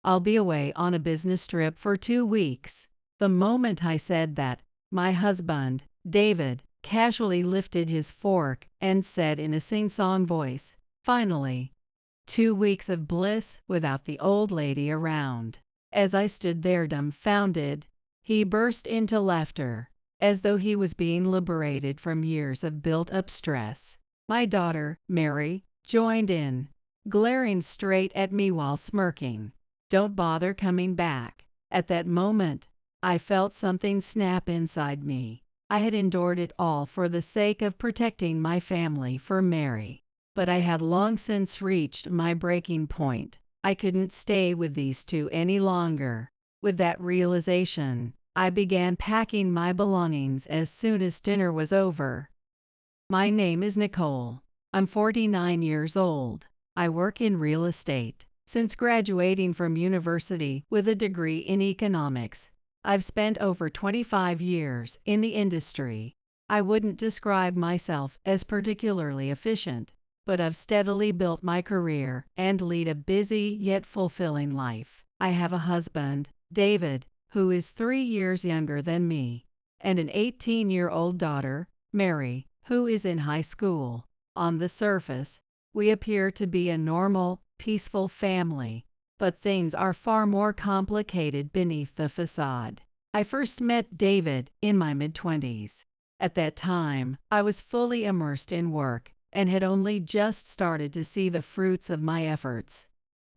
I'll be away on a business trip for 2 weeks." The moment I said that, my husband, David, casually lifted his fork and said in a sing-song voice, "Finally." 2 weeks of bliss without the old lady around. As I stood there dumbfounded, he burst into laughter, as though he was being liberated from years of built-up stress. My daughter, Mary, joined in, glaring straight at me while smirking. "Don't bother coming back." At that moment, I felt something snap inside me. I had endured it all for the sake of protecting my family for Mary. But I had long since reached my breaking point. I couldn't stay with these two any longer. With that realization, I began packing my belongings as soon as dinner was over. My name is Nicole. I'm 49 years old. I work in real estate. Since graduating from university with a degree in economics, I've spent over 25 years in the industry. I wouldn't describe myself as particularly efficient, but I've steadily built my career and lead a busy yet fulfilling life. I have a husband, David, who is 3 years younger than me, and an 18-year-old daughter, Mary, who is in high school. On the surface, we appear to be a normal, peaceful family, but things are far more complicated beneath the facade. I first met David in my mid-20s. At that time, I was fully immersed in work and had only just started to see the fruits of my efforts.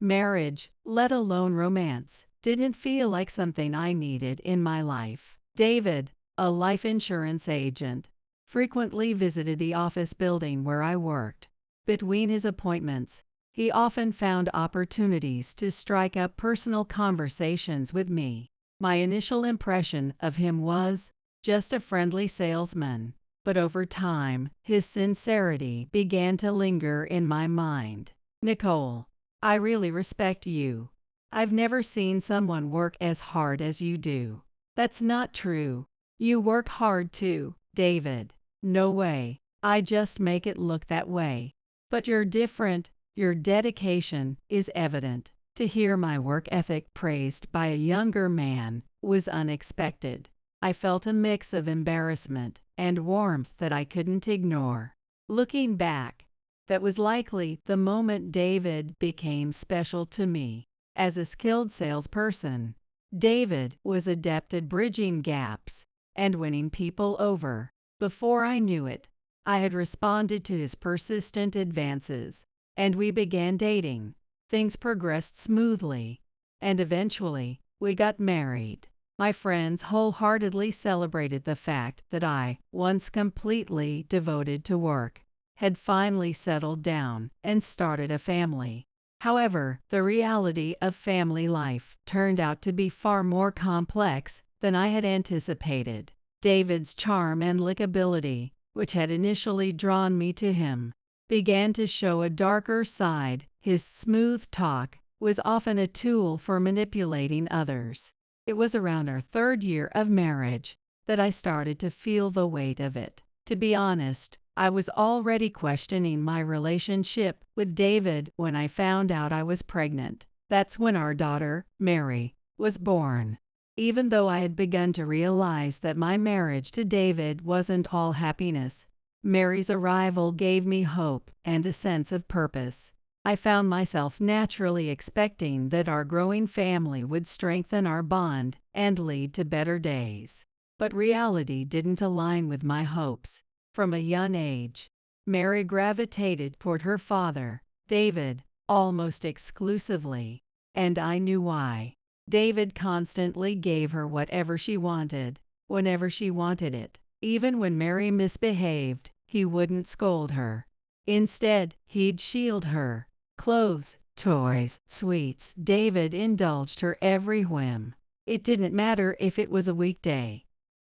Marriage, let alone romance, didn't feel like something I needed in my life. David, a life insurance agent, frequently visited the office building where I worked. Between his appointments, he often found opportunities to strike up personal conversations with me. My initial impression of him was just a friendly salesman, but over time, his sincerity began to linger in my mind. "Nicole, I really respect you. I've never seen someone work as hard as you do." "That's not true. You work hard too, David." "No way. I just make it look that way." "But you're different. Your dedication is evident." To hear my work ethic praised by a younger man was unexpected. I felt a mix of embarrassment and warmth that I couldn't ignore. Looking back, that was likely the moment David became special to me. As a skilled salesperson, David was adept at bridging gaps and winning people over. Before I knew it, I had responded to his persistent advances, and we began dating. Things progressed smoothly, and eventually, we got married. My friends wholeheartedly celebrated the fact that I, once completely devoted to work, had finally settled down and started a family. However, the reality of family life turned out to be far more complex than I had anticipated. David's charm and likability, which had initially drawn me to him, began to show a darker side. His smooth talk was often a tool for manipulating others. It was around our 3rd year of marriage that I started to feel the weight of it. To be honest, I was already questioning my relationship with David when I found out I was pregnant. That's when our daughter, Mary, was born. Even though I had begun to realize that my marriage to David wasn't all happiness, Mary's arrival gave me hope and a sense of purpose. I found myself naturally expecting that our growing family would strengthen our bond and lead to better days. But reality didn't align with my hopes. From a young age, Mary gravitated toward her father, David, almost exclusively, and I knew why. David constantly gave her whatever she wanted, whenever she wanted it. Even when Mary misbehaved, he wouldn't scold her. Instead, he'd shield her. Clothes, toys, sweets. David indulged her every whim. It didn't matter if it was a weekday.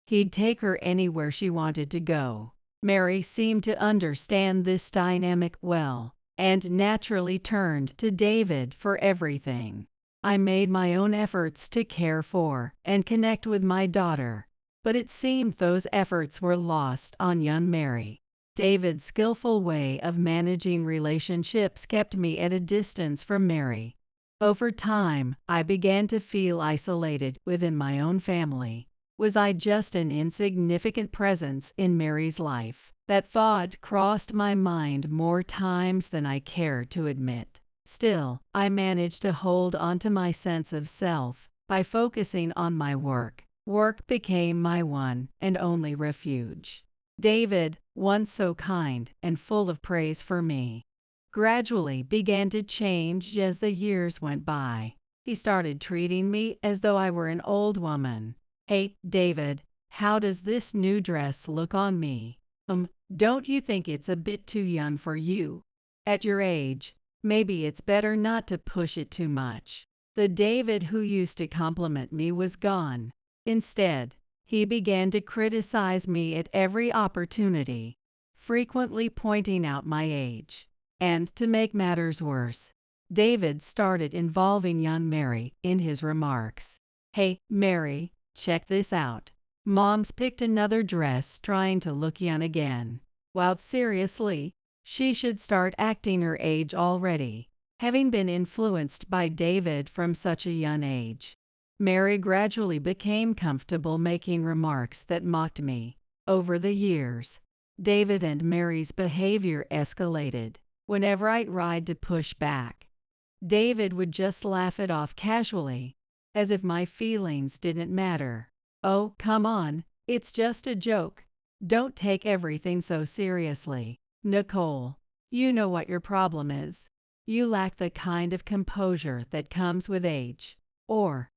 He'd take her anywhere she wanted to go. Mary seemed to understand this dynamic well, and naturally turned to David for everything. I made my own efforts to care for and connect with my daughter, but it seemed those efforts were lost on young Mary. David's skillful way of managing relationships kept me at a distance from Mary. Over time, I began to feel isolated within my own family. Was I just an insignificant presence in Mary's life? That thought crossed my mind more times than I care to admit. Still, I managed to hold on to my sense of self by focusing on my work. Work became my one and only refuge. David, once so kind and full of praise for me, gradually began to change as the years went by. He started treating me as though I were an old woman. "Hey, David, how does this new dress look on me? Don't you think it's a bit too young for you? At your age, maybe it's better not to push it too much." The David who used to compliment me was gone. Instead, he began to criticize me at every opportunity, frequently pointing out my age. And to make matters worse, David started involving young Mary in his remarks. "Hey, Mary, check this out. Mom's picked another dress trying to look young again." Well, seriously, she should start acting her age already. Having been influenced by David from such a young age, Mary gradually became comfortable making remarks that mocked me. Over the years, David and Mary's behavior escalated. Whenever I tried to push back, David would just laugh it off casually, as if my feelings didn't matter. "Oh, come on, it's just a joke. Don't take everything so seriously. Nicole, you know what your problem is. You lack the kind of composure that comes with age. Or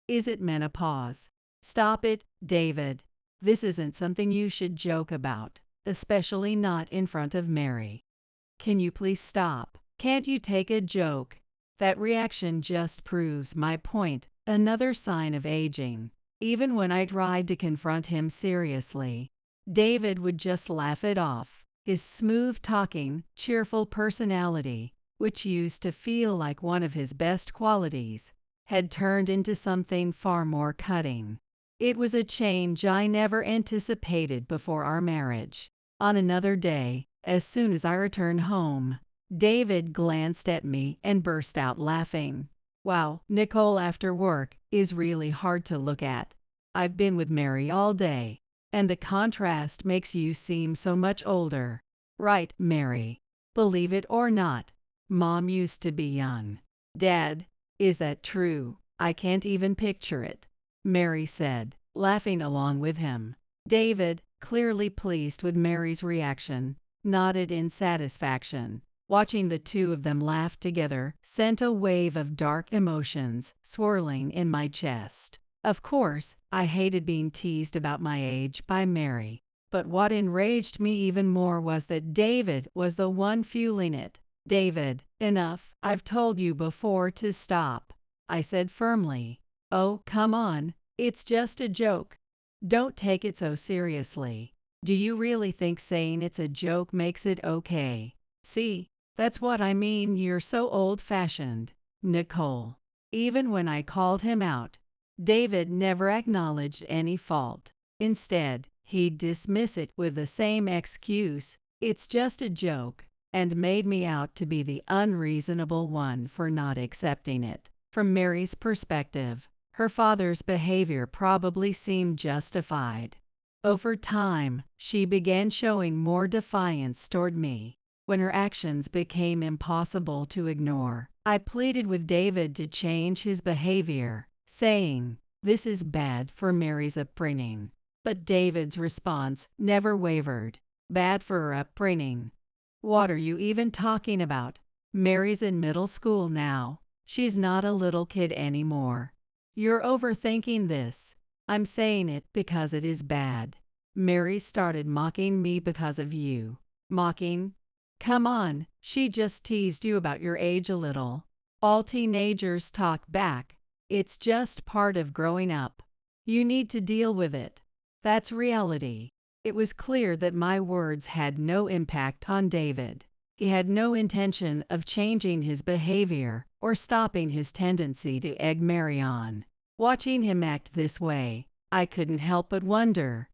is it menopause? Stop it, David. This isn't something you should joke about, especially not in front of Mary. Can you please stop? Can't you take a joke?" That reaction just proves my point, another sign of aging. Even when I tried to confront him seriously, David would just laugh it off. His smooth-talking, cheerful personality, which used to feel like one of his best qualities, had turned into something far more cutting. It was a change I never anticipated before our marriage. On another day, as soon as I returned home, David glanced at me and burst out laughing. "Wow, Nicole after work is really hard to look at. I've been with Mary all day, and the contrast makes you seem so much older." "Right, Mary. Believe it or not, Mom used to be young." "Dad, is that true? I can't even picture it," Mary said, laughing along with him. David, clearly pleased with Mary's reaction, nodded in satisfaction. Watching the two of them laugh together sent a wave of dark emotions swirling in my chest. Of course, I hated being teased about my age by Mary, but what enraged me even more was that David was the one fueling it. "David, enough. I've told you before to stop," I said firmly. "Oh, come on. It's just a joke. Don't take it so seriously. Do you really think saying it's a joke makes it okay? See? That's what I mean. You're so old-fashioned, Nicole." Even when I called him out, David never acknowledged any fault. Instead, he'd dismiss it with the same excuse, "It's just a joke," and made me out to be the unreasonable one for not accepting it. From Mary's perspective, her father's behavior probably seemed justified. Over time, she began showing more defiance toward me. When her actions became impossible to ignore, I pleaded with David to change his behavior, saying, "This is bad for Mary's upbringing." But David's response never wavered. "Bad for her upbringing? What are you even talking about? Mary's in middle school now. She's not a little kid anymore. You're overthinking this. I'm saying it because it is bad. Mary started mocking me because of you." "Mocking? Come on, she just teased you about your age a little. All teenagers talk back. It's just part of growing up. You need to deal with it. That's reality." It was clear that my words had no impact on David. He had no intention of changing his behavior or stopping his tendency to egg Mary on. Watching him act this way, I couldn't help but wonder,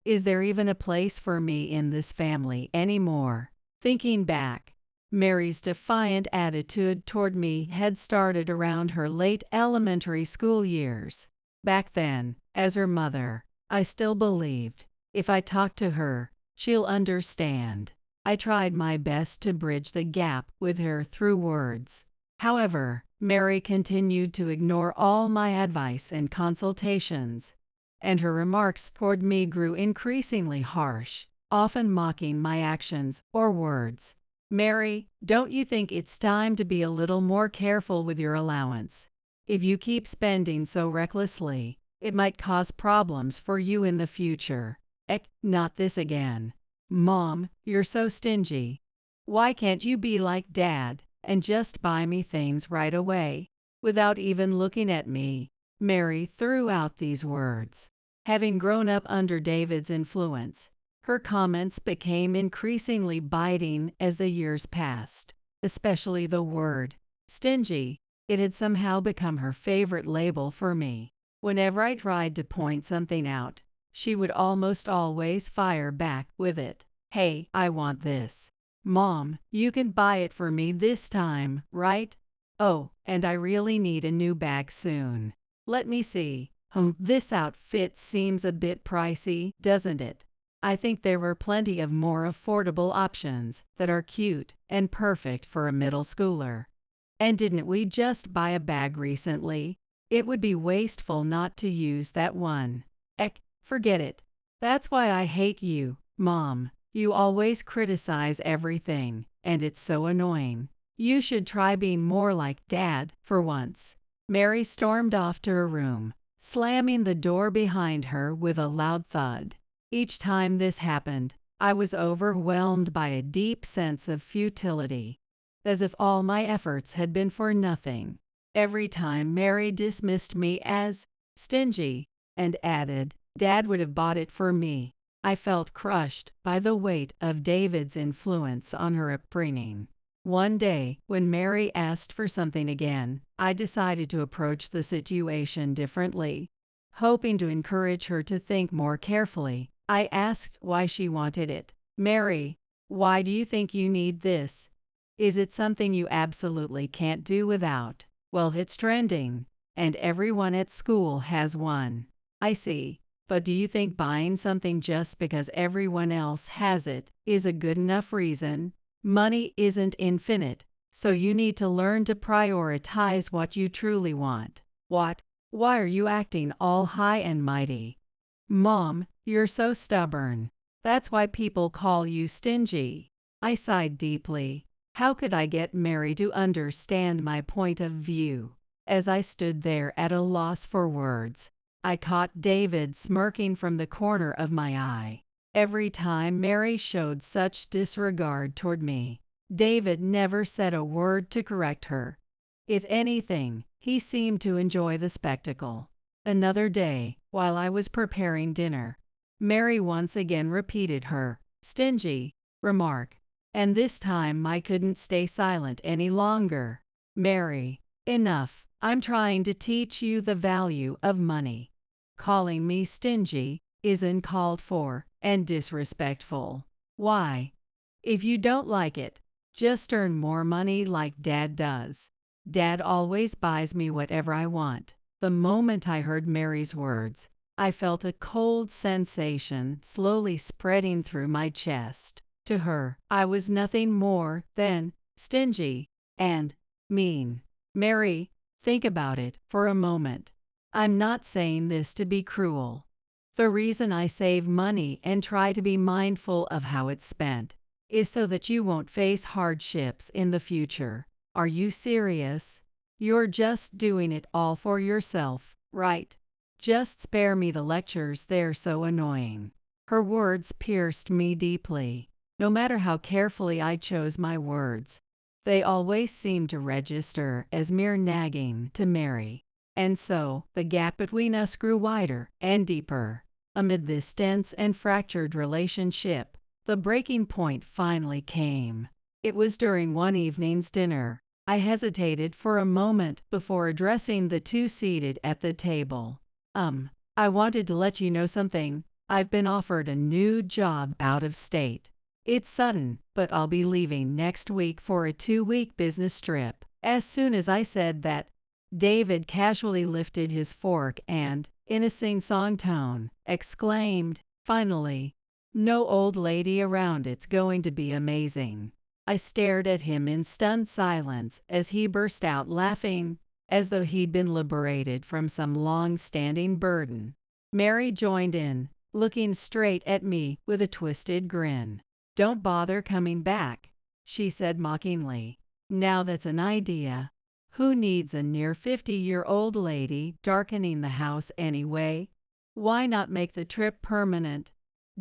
is there even a place for me in this family anymore? Thinking back, Mary's defiant attitude toward me had started around her late elementary school years. Back then, as her mother, I still believed, if I talk to her, she'll understand. I tried my best to bridge the gap with her through words. However, Mary continued to ignore all my advice and consultations, and her remarks toward me grew increasingly harsh, often mocking my actions or words. "Mary, don't you think it's time to be a little more careful with your allowance? If you keep spending so recklessly, it might cause problems for you in the future." Not this again. "Mom, you're so stingy. Why can't you be like Dad and just buy me things right away?" Without even looking at me, Mary threw out these words. Having grown up under David's influence, her comments became increasingly biting as the years passed, especially the word stingy. It had somehow become her favorite label for me. Whenever I tried to point something out, she would almost always fire back with it. "Hey, I want this. Mom, you can buy it for me this time, right? Oh, and I really need a new bag soon. Let me see. This outfit seems a bit pricey, doesn't it?" I think there were plenty of more affordable options that are cute and perfect for a middle schooler. And didn't we just buy a bag recently? It would be wasteful not to use that one. Forget it. That's why I hate you, Mom. You always criticize everything, and it's so annoying. You should try being more like Dad for once. Mary stormed off to her room, slamming the door behind her with a loud thud. Each time this happened, I was overwhelmed by a deep sense of futility, as if all my efforts had been for nothing. Every time Mary dismissed me as stingy and added, "Dad would have bought it for me," I felt crushed by the weight of David's influence on her upbringing. One day, when Mary asked for something again, I decided to approach the situation differently. Hoping to encourage her to think more carefully, I asked why she wanted it. "Mary, why do you think you need this? Is it something you absolutely can't do without?" "Well, it's trending, and everyone at school has one." "I see. But do you think buying something just because everyone else has it is a good enough reason? Money isn't infinite, so you need to learn to prioritize what you truly want." "What? Why are you acting all high and mighty?" "Mom, you're so stubborn. That's why people call you stingy." I sighed deeply. How could I get Mary to understand my point of view? As I stood there at a loss for words, I caught David smirking from the corner of my eye. Every time Mary showed such disregard toward me, David never said a word to correct her. If anything, he seemed to enjoy the spectacle. Another day, while I was preparing dinner, Mary once again repeated her stingy remark, and this time I couldn't stay silent any longer. "Mary, enough. I'm trying to teach you the value of money. Calling me stingy is uncalled for and disrespectful. Why? If you don't like it, just earn more money like Dad does. Dad always buys me whatever I want." The moment I heard Mary's words, I felt a cold sensation slowly spreading through my chest. To her, I was nothing more than stingy and mean. "Mary, think about it for a moment. I'm not saying this to be cruel. The reason I save money and try to be mindful of how it's spent is so that you won't face hardships in the future. Are you serious? You're just doing it all for yourself, right? Just spare me the lectures, they're so annoying." Her words pierced me deeply. No matter how carefully I chose my words, they always seemed to register as mere nagging to Mary. And so, the gap between us grew wider and deeper. Amid this tense and fractured relationship, the breaking point finally came. It was during one evening's dinner. I hesitated for a moment before addressing the two seated at the table. I wanted to let you know something. I've been offered a new job out of state." It's sudden, but I'll be leaving next week for a 2-week business trip." As soon as I said that, David casually lifted his fork and, in a sing-song tone, exclaimed, "Finally! No old lady around, it's going to be amazing." I stared at him in stunned silence as he burst out laughing, as though he'd been liberated from some long-standing burden. Mary joined in, looking straight at me with a twisted grin. "Don't bother coming back," she said mockingly. "Now that's an idea. Who needs a near 50-year-old lady darkening the house anyway? Why not make the trip permanent?"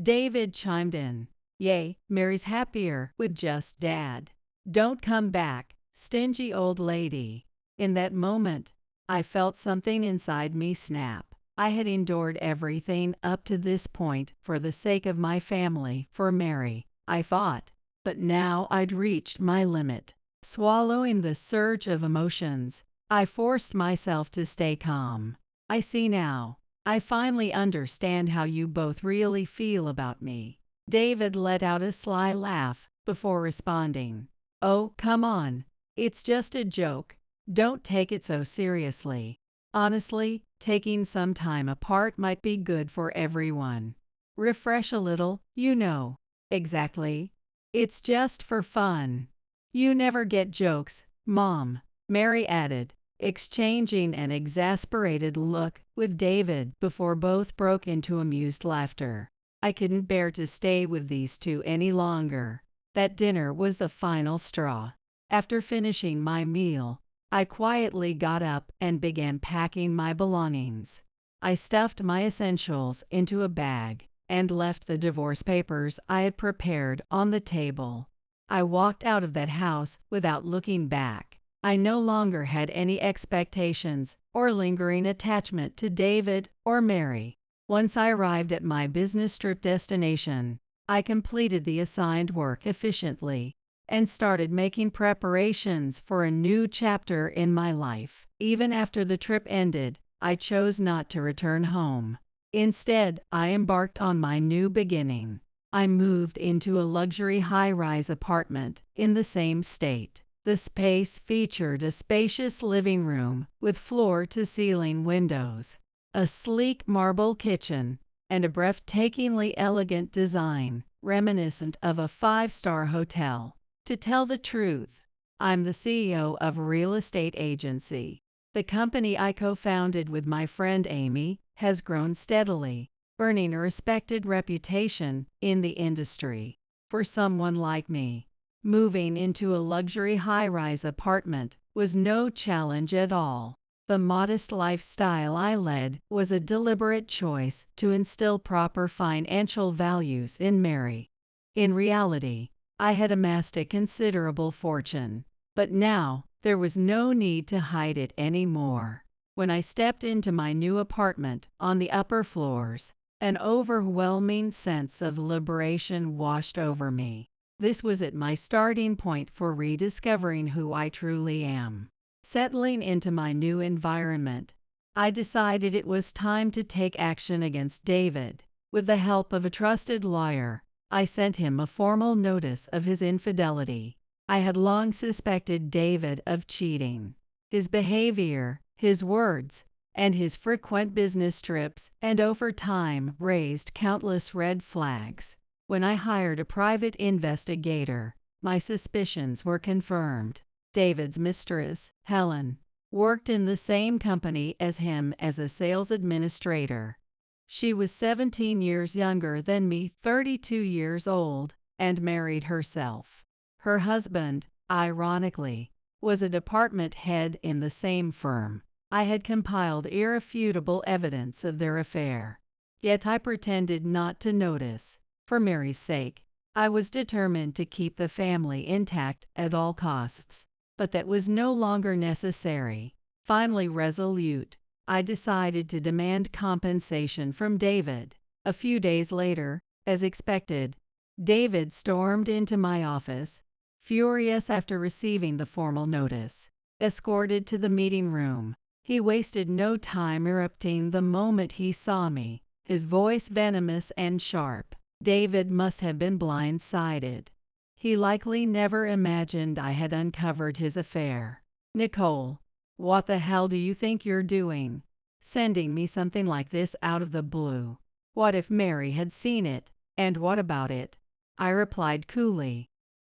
David chimed in. "Yay, Mary's happier with just Dad. Don't come back, stingy old lady." In that moment, I felt something inside me snap. I had endured everything up to this point for the sake of my family, for Mary, I thought. But now I'd reached my limit. Swallowing the surge of emotions, I forced myself to stay calm. "I see now. I finally understand how you both really feel about me." David let out a sly laugh before responding. "Oh, come on. It's just a joke. Don't take it so seriously. Honestly, taking some time apart might be good for everyone. Refresh a little, you know." "Exactly. It's just for fun." "You never get jokes, Mom," Mary added, exchanging an exasperated look with David before both broke into amused laughter. I couldn't bear to stay with these two any longer. That dinner was the final straw. After finishing my meal, I quietly got up and began packing my belongings. I stuffed my essentials into a bag and left the divorce papers I had prepared on the table. I walked out of that house without looking back. I no longer had any expectations or lingering attachment to David or Mary. Once I arrived at my business trip destination, I completed the assigned work efficiently and started making preparations for a new chapter in my life. Even after the trip ended, I chose not to return home. Instead, I embarked on my new beginning. I moved into a luxury high-rise apartment in the same state. The space featured a spacious living room with floor-to-ceiling windows, a sleek marble kitchen, and a breathtakingly elegant design reminiscent of a 5-star hotel. To tell the truth, I'm the CEO of a real estate agency. The company I co-founded with my friend Amy has grown steadily, earning a respected reputation in the industry. For someone like me, moving into a luxury high-rise apartment was no challenge at all. The modest lifestyle I led was a deliberate choice to instill proper financial values in Mary. In reality, I had amassed a considerable fortune, but now there was no need to hide it anymore. When I stepped into my new apartment on the upper floors, an overwhelming sense of liberation washed over me. This was at my starting point for rediscovering who I truly am. Settling into my new environment, I decided it was time to take action against David. With the help of a trusted lawyer, I sent him a formal notice of his infidelity. I had long suspected David of cheating. His behavior, his words, and his frequent business trips and over time raised countless red flags. When I hired a private investigator, my suspicions were confirmed. David's mistress, Helen, worked in the same company as him as a sales administrator. She was 17 years younger than me, 32 years old, and married herself. Her husband, ironically, was a department head in the same firm. I had compiled irrefutable evidence of their affair, yet I pretended not to notice. For Mary's sake, I was determined to keep the family intact at all costs. But that was no longer necessary. Finally resolute, I decided to demand compensation from David. A few days later, as expected, David stormed into my office, furious after receiving the formal notice. Escorted to the meeting room, he wasted no time erupting the moment he saw me, his voice venomous and sharp. David must have been blindsided. He likely never imagined I had uncovered his affair. Nicole, what the hell do you think you're doing? Sending me something like this out of the blue. What if Mary had seen it? And what about it? I replied coolly.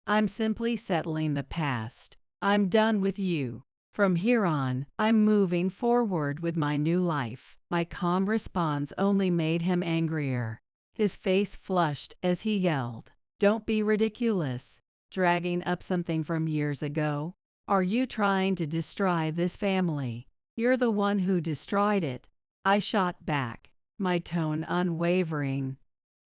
I'm simply settling the past. I'm done with you. From here on, I'm moving forward with my new life. My calm response only made him angrier. His face flushed as he yelled, "Don't be ridiculous. Dragging up something from years ago? Are you trying to destroy this family? You're the one who destroyed it." I shot back, my tone unwavering.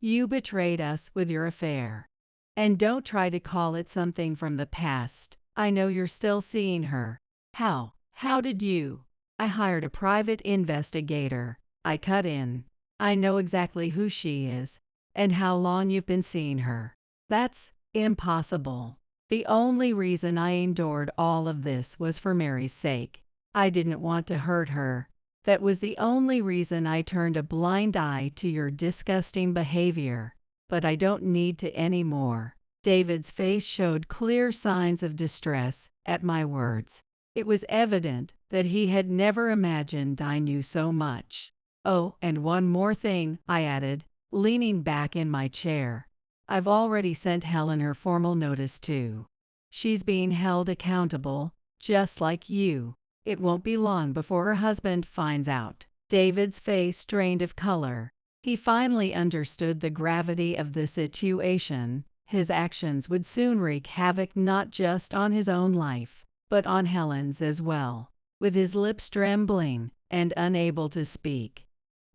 "You betrayed us with your affair. And don't try to call it something from the past. I know you're still seeing her." How did you? "I hired a private investigator," I cut in. "I know exactly who she is, and how long you've been seeing her." "That's impossible. The only reason I endured all of this was for Mary's sake. I didn't want to hurt her. That was the only reason I turned a blind eye to your disgusting behavior. But I don't need to anymore." David's face showed clear signs of distress at my words. It was evident that he had never imagined I knew so much. "Oh, and one more thing," I added, leaning back in my chair. "I've already sent Helen her formal notice too. She's being held accountable, just like you. It won't be long before her husband finds out." David's face drained of color. He finally understood the gravity of the situation. His actions would soon wreak havoc not just on his own life, but on Helen's as well. With his lips trembling and unable to speak,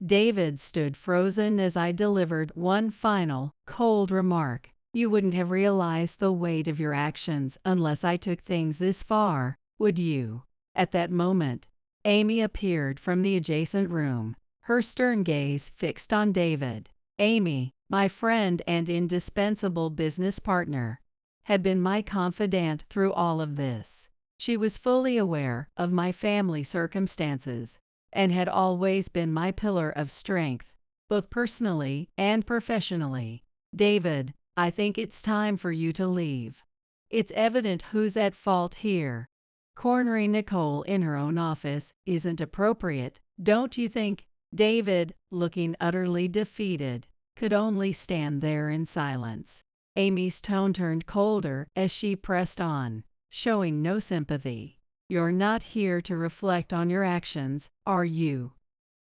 David stood frozen as I delivered one final, cold remark. "You wouldn't have realized the weight of your actions unless I took things this far, would you?" At that moment, Amy appeared from the adjacent room, her stern gaze fixed on David. Amy, my friend and indispensable business partner, had been my confidant through all of this. She was fully aware of my family circumstances and had always been my pillar of strength, both personally and professionally. "David, I think it's time for you to leave. It's evident who's at fault here. Cornering Nicole in her own office isn't appropriate, don't you think?" David, looking utterly defeated, could only stand there in silence. Amy's tone turned colder as she pressed on, showing no sympathy. "You're not here to reflect on your actions, are you?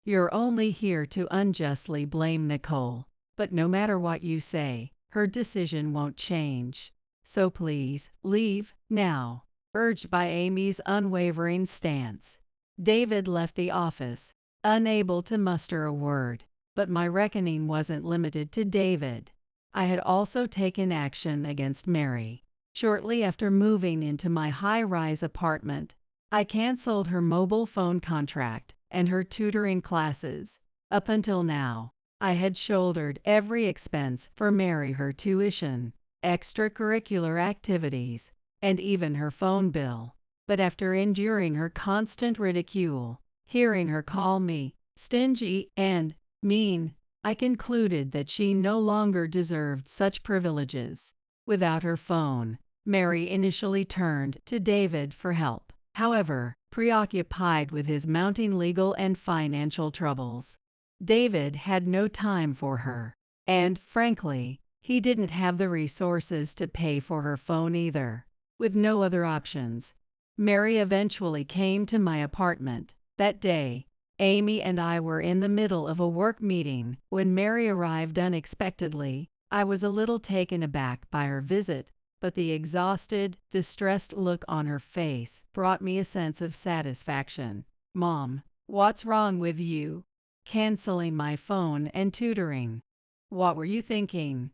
You're only here to unjustly blame Nicole. But no matter what you say, her decision won't change. So please, leave, now." Urged by Amy's unwavering stance, David left the office, unable to muster a word. But my reckoning wasn't limited to David. I had also taken action against Mary. Shortly after moving into my high-rise apartment, I canceled her mobile phone contract and her tutoring classes. Up until now, I had shouldered every expense for Mary, her tuition, extracurricular activities, and even her phone bill. But after enduring her constant ridicule, hearing her call me stingy and mean, I concluded that she no longer deserved such privileges. Without her phone, Mary initially turned to David for help. However, preoccupied with his mounting legal and financial troubles, David had no time for her. And, frankly, he didn't have the resources to pay for her phone either. With no other options, Mary eventually came to my apartment. That day, Amy and I were in the middle of a work meeting when Mary arrived unexpectedly. I was a little taken aback by her visit, but the exhausted, distressed look on her face brought me a sense of satisfaction. "Mom, what's wrong with you? Canceling my phone and tutoring. What were you thinking?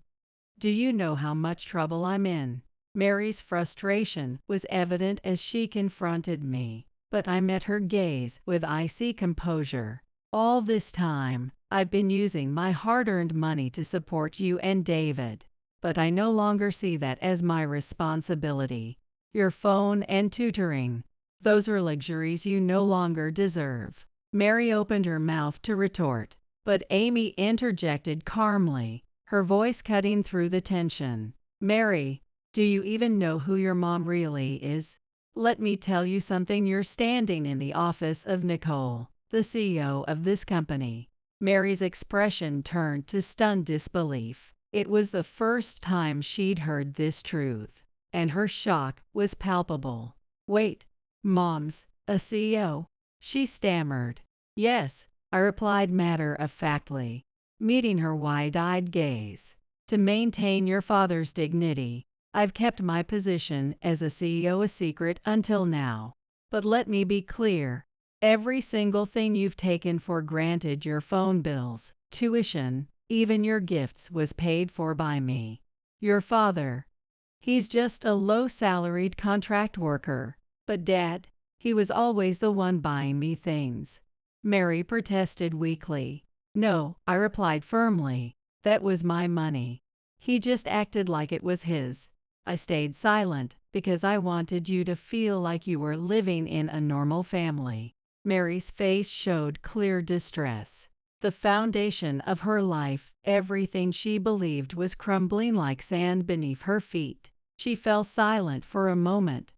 Do you know how much trouble I'm in?" Mary's frustration was evident as she confronted me, but I met her gaze with icy composure. "All this time, I've been using my hard-earned money to support you and David, but I no longer see that as my responsibility. Your phone and tutoring, those are luxuries you no longer deserve." Mary opened her mouth to retort, but Amy interjected calmly. her voice cutting through the tension. Mary, do you even know who your mom really is? Let me tell you something. You're standing in the office of Nicole, the CEO of this company. Mary's expression turned to stunned disbelief. It was the first time she'd heard this truth, and her shock was palpable. Wait, Mom's a CEO? She stammered. Yes, I replied matter-of-factly, meeting her wide-eyed gaze. To maintain your father's dignity, I've kept my position as a CEO a secret until now. But let me be clear. Every single thing you've taken for granted, your phone bills, tuition, even your gifts, was paid for by me. Your father, he's just a low-salaried contract worker. But Dad, he was always the one buying me things. Mary protested weakly. No, I replied firmly. That was my money. He just acted like it was his. I stayed silent because I wanted you to feel like you were living in a normal family. Mary's face showed clear distress. The foundation of her life, everything she believed, was crumbling like sand beneath her feet. She fell silent for a moment,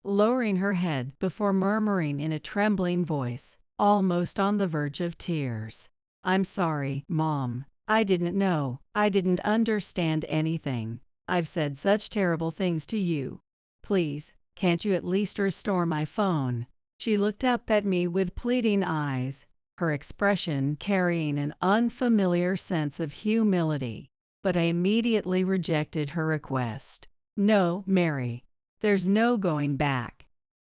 lowering her head before murmuring in a trembling voice, almost on the verge of tears. I'm sorry, Mom. I didn't know. I didn't understand anything. I've said such terrible things to you. Please, can't you at least restore my phone? She looked up at me with pleading eyes, her expression carrying an unfamiliar sense of humility. But I immediately rejected her request. No, Mary, there's no going back.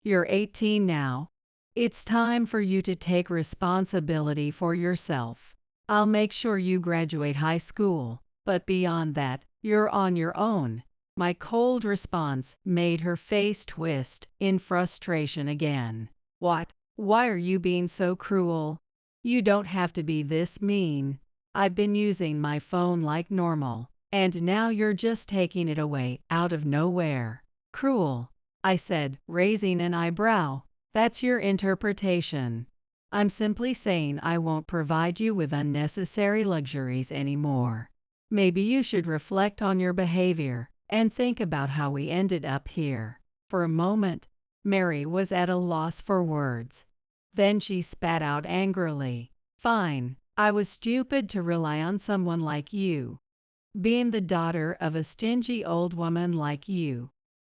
You're 18 now. It's time for you to take responsibility for yourself. I'll make sure you graduate high school, but beyond that, you're on your own. My cold response made her face twist in frustration again. What? Why are you being so cruel? You don't have to be this mean. I've been using my phone like normal, and now you're just taking it away out of nowhere. Cruel, I said, raising an eyebrow. That's your interpretation. I'm simply saying I won't provide you with unnecessary luxuries anymore. Maybe you should reflect on your behavior and think about how we ended up here. For a moment, Mary was at a loss for words. Then she spat out angrily. Fine, I was stupid to rely on someone like you. Being the daughter of a stingy old woman like you.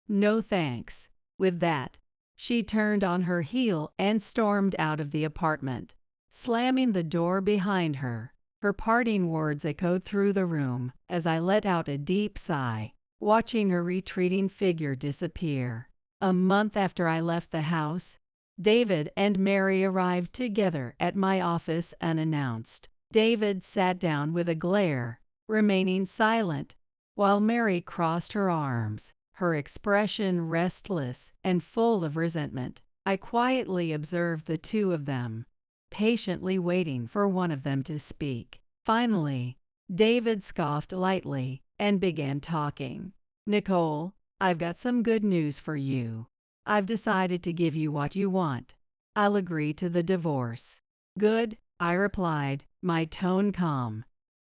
No thanks. With that, she turned on her heel and stormed out of the apartment, slamming the door behind her. Her parting words echoed through the room as I let out a deep sigh, watching her retreating figure disappear. A month after I left the house, David and Mary arrived together at my office unannounced. David sat down with a glare, remaining silent, while Mary crossed her arms, her expression restless and full of resentment. I quietly observed the two of them, patiently waiting for one of them to speak. Finally, David scoffed lightly and began talking. Nicole, I've got some good news for you. I've decided to give you what you want. I'll agree to the divorce. Good, I replied, my tone calm.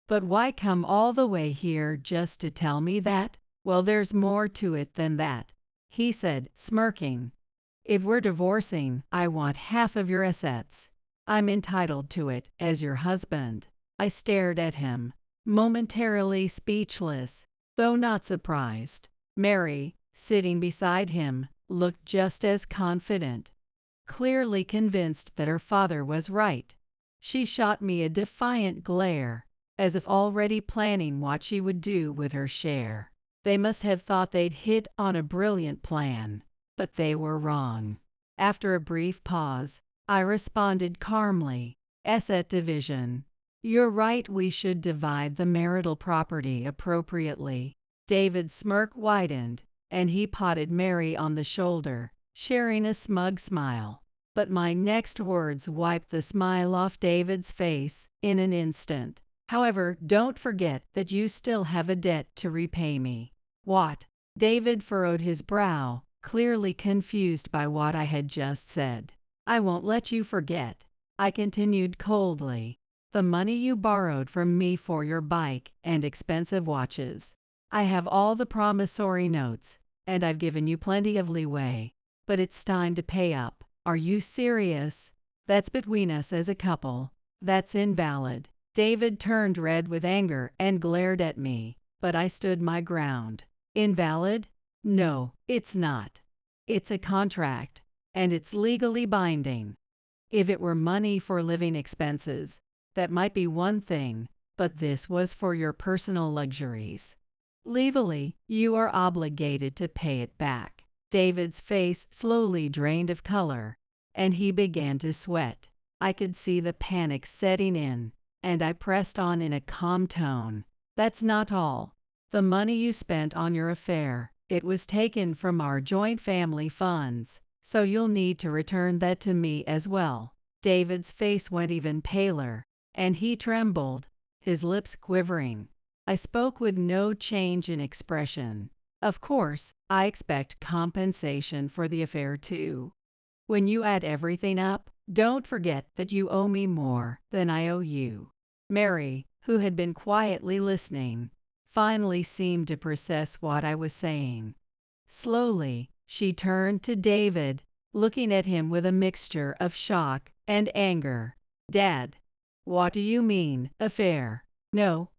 But why come all the way here just to tell me that? Well, there's more to it than that, he said, smirking. If we're divorcing, I want half of your assets. I'm entitled to it as your husband. I stared at him, momentarily speechless, though not surprised. Mary, sitting beside him, looked just as confident, clearly convinced that her father was right. She shot me a defiant glare, as if already planning what she would do with her share. They must have thought they'd hit on a brilliant plan, but they were wrong. After a brief pause, I responded calmly, asset division. You're right, we should divide the marital property appropriately. David's smirk widened, and he patted Mary on the shoulder, sharing a smug smile. But my next words wiped the smile off David's face in an instant. However, don't forget that you still have a debt to repay me. What? David furrowed his brow, clearly confused by what I had just said. I won't let you forget, I continued coldly. The money you borrowed from me for your bike and expensive watches. I have all the promissory notes, and I've given you plenty of leeway. But it's time to pay up. Are you serious? That's between us as a couple. That's invalid. David turned red with anger and glared at me, but I stood my ground. Invalid? No, it's not. It's a contract, and it's legally binding. If it were money for living expenses, that might be one thing, but this was for your personal luxuries. Legally, you are obligated to pay it back. David's face slowly drained of color, and he began to sweat. I could see the panic setting in, and I pressed on in a calm tone. That's not all. The money you spent on your affair, it was taken from our joint family funds, so you'll need to return that to me as well. David's face went even paler, and he trembled, his lips quivering. I spoke with no change in expression. Of course, I expect compensation for the affair too. When you add everything up, don't forget that you owe me more than I owe you. Mary, who had been quietly listening, finally seemed to process what I was saying. Slowly, she turned to David, looking at him with a mixture of shock and anger. Dad, what do you mean, affair? No,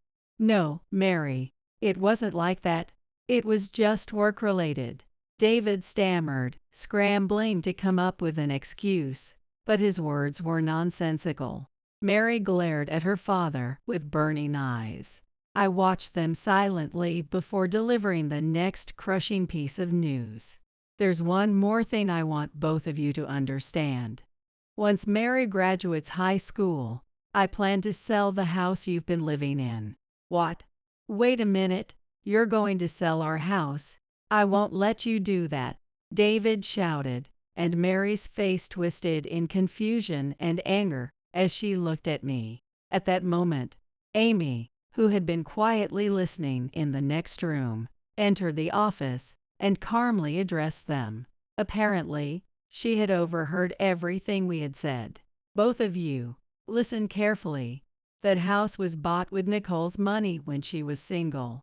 Mary, it wasn't like that. It was just work-related. David stammered, scrambling to come up with an excuse, but his words were nonsensical. Mary glared at her father with burning eyes. I watched them silently before delivering the next crushing piece of news. There's one more thing I want both of you to understand. Once Mary graduates high school, I plan to sell the house you've been living in. What? Wait a minute. You're going to sell our house? I won't let you do that, David shouted, and Mary's face twisted in confusion and anger as she looked at me. At that moment, Amy, who had been quietly listening in the next room, entered the office and calmly addressed them. Apparently, she had overheard everything we had said. Both of you, listen carefully. That house was bought with Nicole's money when she was single.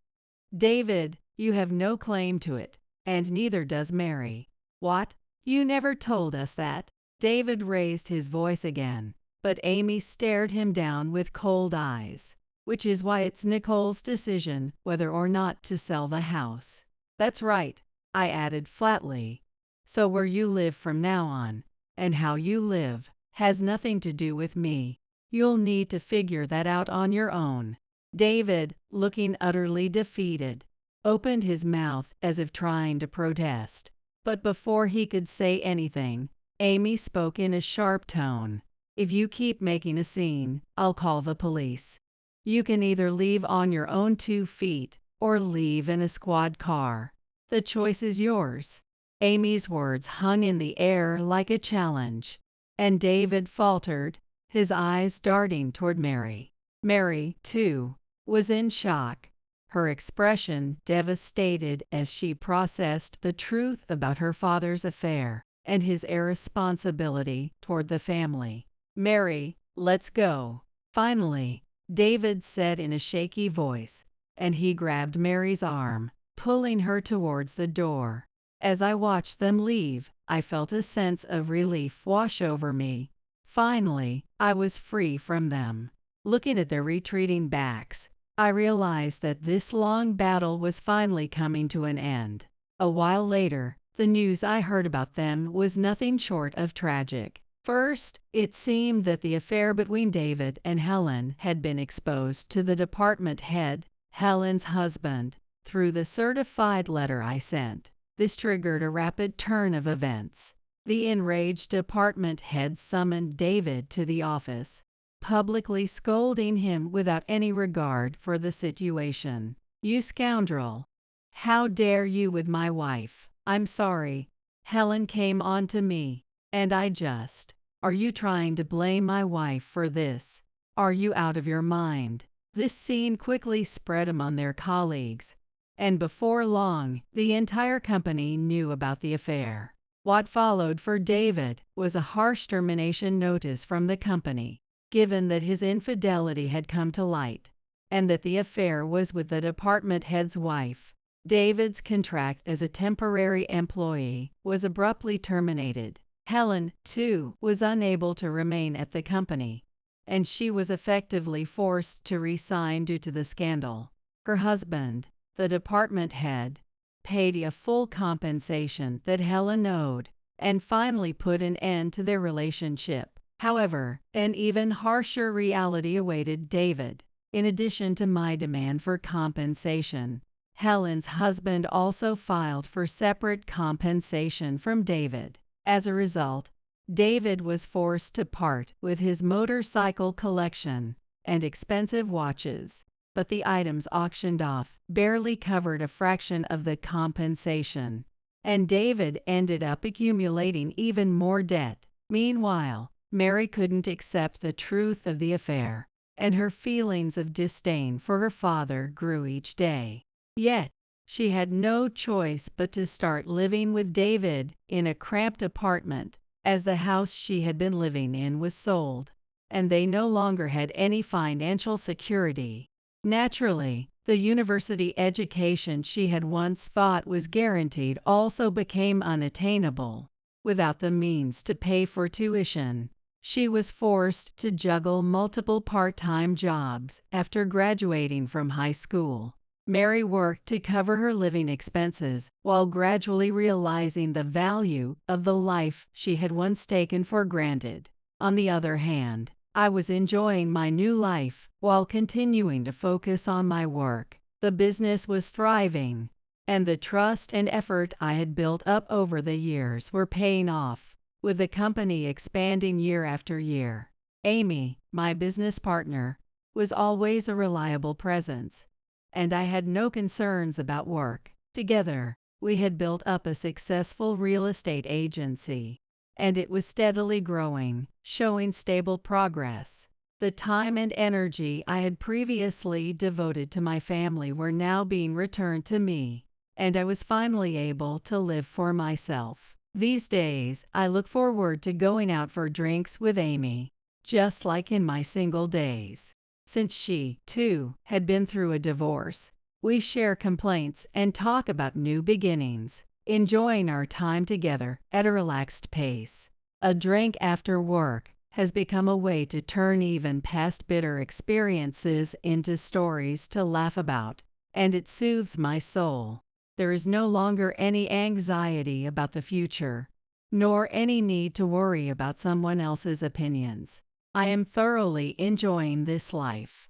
David, you have no claim to it, and neither does Mary. What? You never told us that? David raised his voice again, but Amy stared him down with cold eyes. Which is why it's Nicole's decision whether or not to sell the house. That's right, I added flatly. So where you live from now on, and how you live, has nothing to do with me. You'll need to figure that out on your own. David, looking utterly defeated, opened his mouth as if trying to protest. But before he could say anything, Amy spoke in a sharp tone. If you keep making a scene, I'll call the police. You can either leave on your own 2 feet or leave in a squad car. The choice is yours. Amy's words hung in the air like a challenge, and David faltered, his eyes darting toward Mary. Mary, too, was in shock, her expression devastated as she processed the truth about her father's affair and his irresponsibility toward the family. Mary, let's go. Finally, David said in a shaky voice, and he grabbed Mary's arm, pulling her towards the door. As I watched them leave, I felt a sense of relief wash over me. Finally, I was free from them. Looking at their retreating backs, I realized that this long battle was finally coming to an end. A while later, the news I heard about them was nothing short of tragic. First, it seemed that the affair between David and Helen had been exposed to the department head, Helen's husband, through the certified letter I sent. This triggered a rapid turn of events. The enraged department head summoned David to the office, publicly scolding him without any regard for the situation. You scoundrel! How dare you with my wife? I'm sorry. Helen came on to me, and I just. Are you trying to blame my wife for this? Are you out of your mind? This scene quickly spread among their colleagues, and before long, the entire company knew about the affair. What followed for David was a harsh termination notice from the company. given that his infidelity had come to light, and that the affair was with the department head's wife. David's contract as a temporary employee was abruptly terminated. Helen, too, was unable to remain at the company, and she was effectively forced to resign due to the scandal. Her husband, the department head, paid a full compensation that Helen owed, and finally put an end to their relationship. However, an even harsher reality awaited David. In addition to my demand for compensation, Helen's husband also filed for separate compensation from David. As a result, David was forced to part with his motorcycle collection and expensive watches, but the items auctioned off barely covered a fraction of the compensation, and David ended up accumulating even more debt. Meanwhile, Mary couldn't accept the truth of the affair, and her feelings of disdain for her father grew each day. Yet, she had no choice but to start living with David in a cramped apartment, as the house she had been living in was sold, and they no longer had any financial security. Naturally, the university education she had once thought was guaranteed also became unattainable. Without the means to pay for tuition, she was forced to juggle multiple part-time jobs after graduating from high school. Mary worked to cover her living expenses while gradually realizing the value of the life she had once taken for granted. On the other hand, I was enjoying my new life while continuing to focus on my work. The business was thriving, and the trust and effort I had built up over the years were paying off, with the company expanding year after year. Amy, my business partner, was always a reliable presence, and I had no concerns about work. Together, we had built up a successful real estate agency, and it was steadily growing, showing stable progress. The time and energy I had previously devoted to my family were now being returned to me, and I was finally able to live for myself. These days, I look forward to going out for drinks with Amy, just like in my single days. Since she, too, had been through a divorce, we share complaints and talk about new beginnings, enjoying our time together at a relaxed pace. A drink after work has become a way to turn even past bitter experiences into stories to laugh about, and it soothes my soul. There is no longer any anxiety about the future, nor any need to worry about someone else's opinions. I am thoroughly enjoying this life.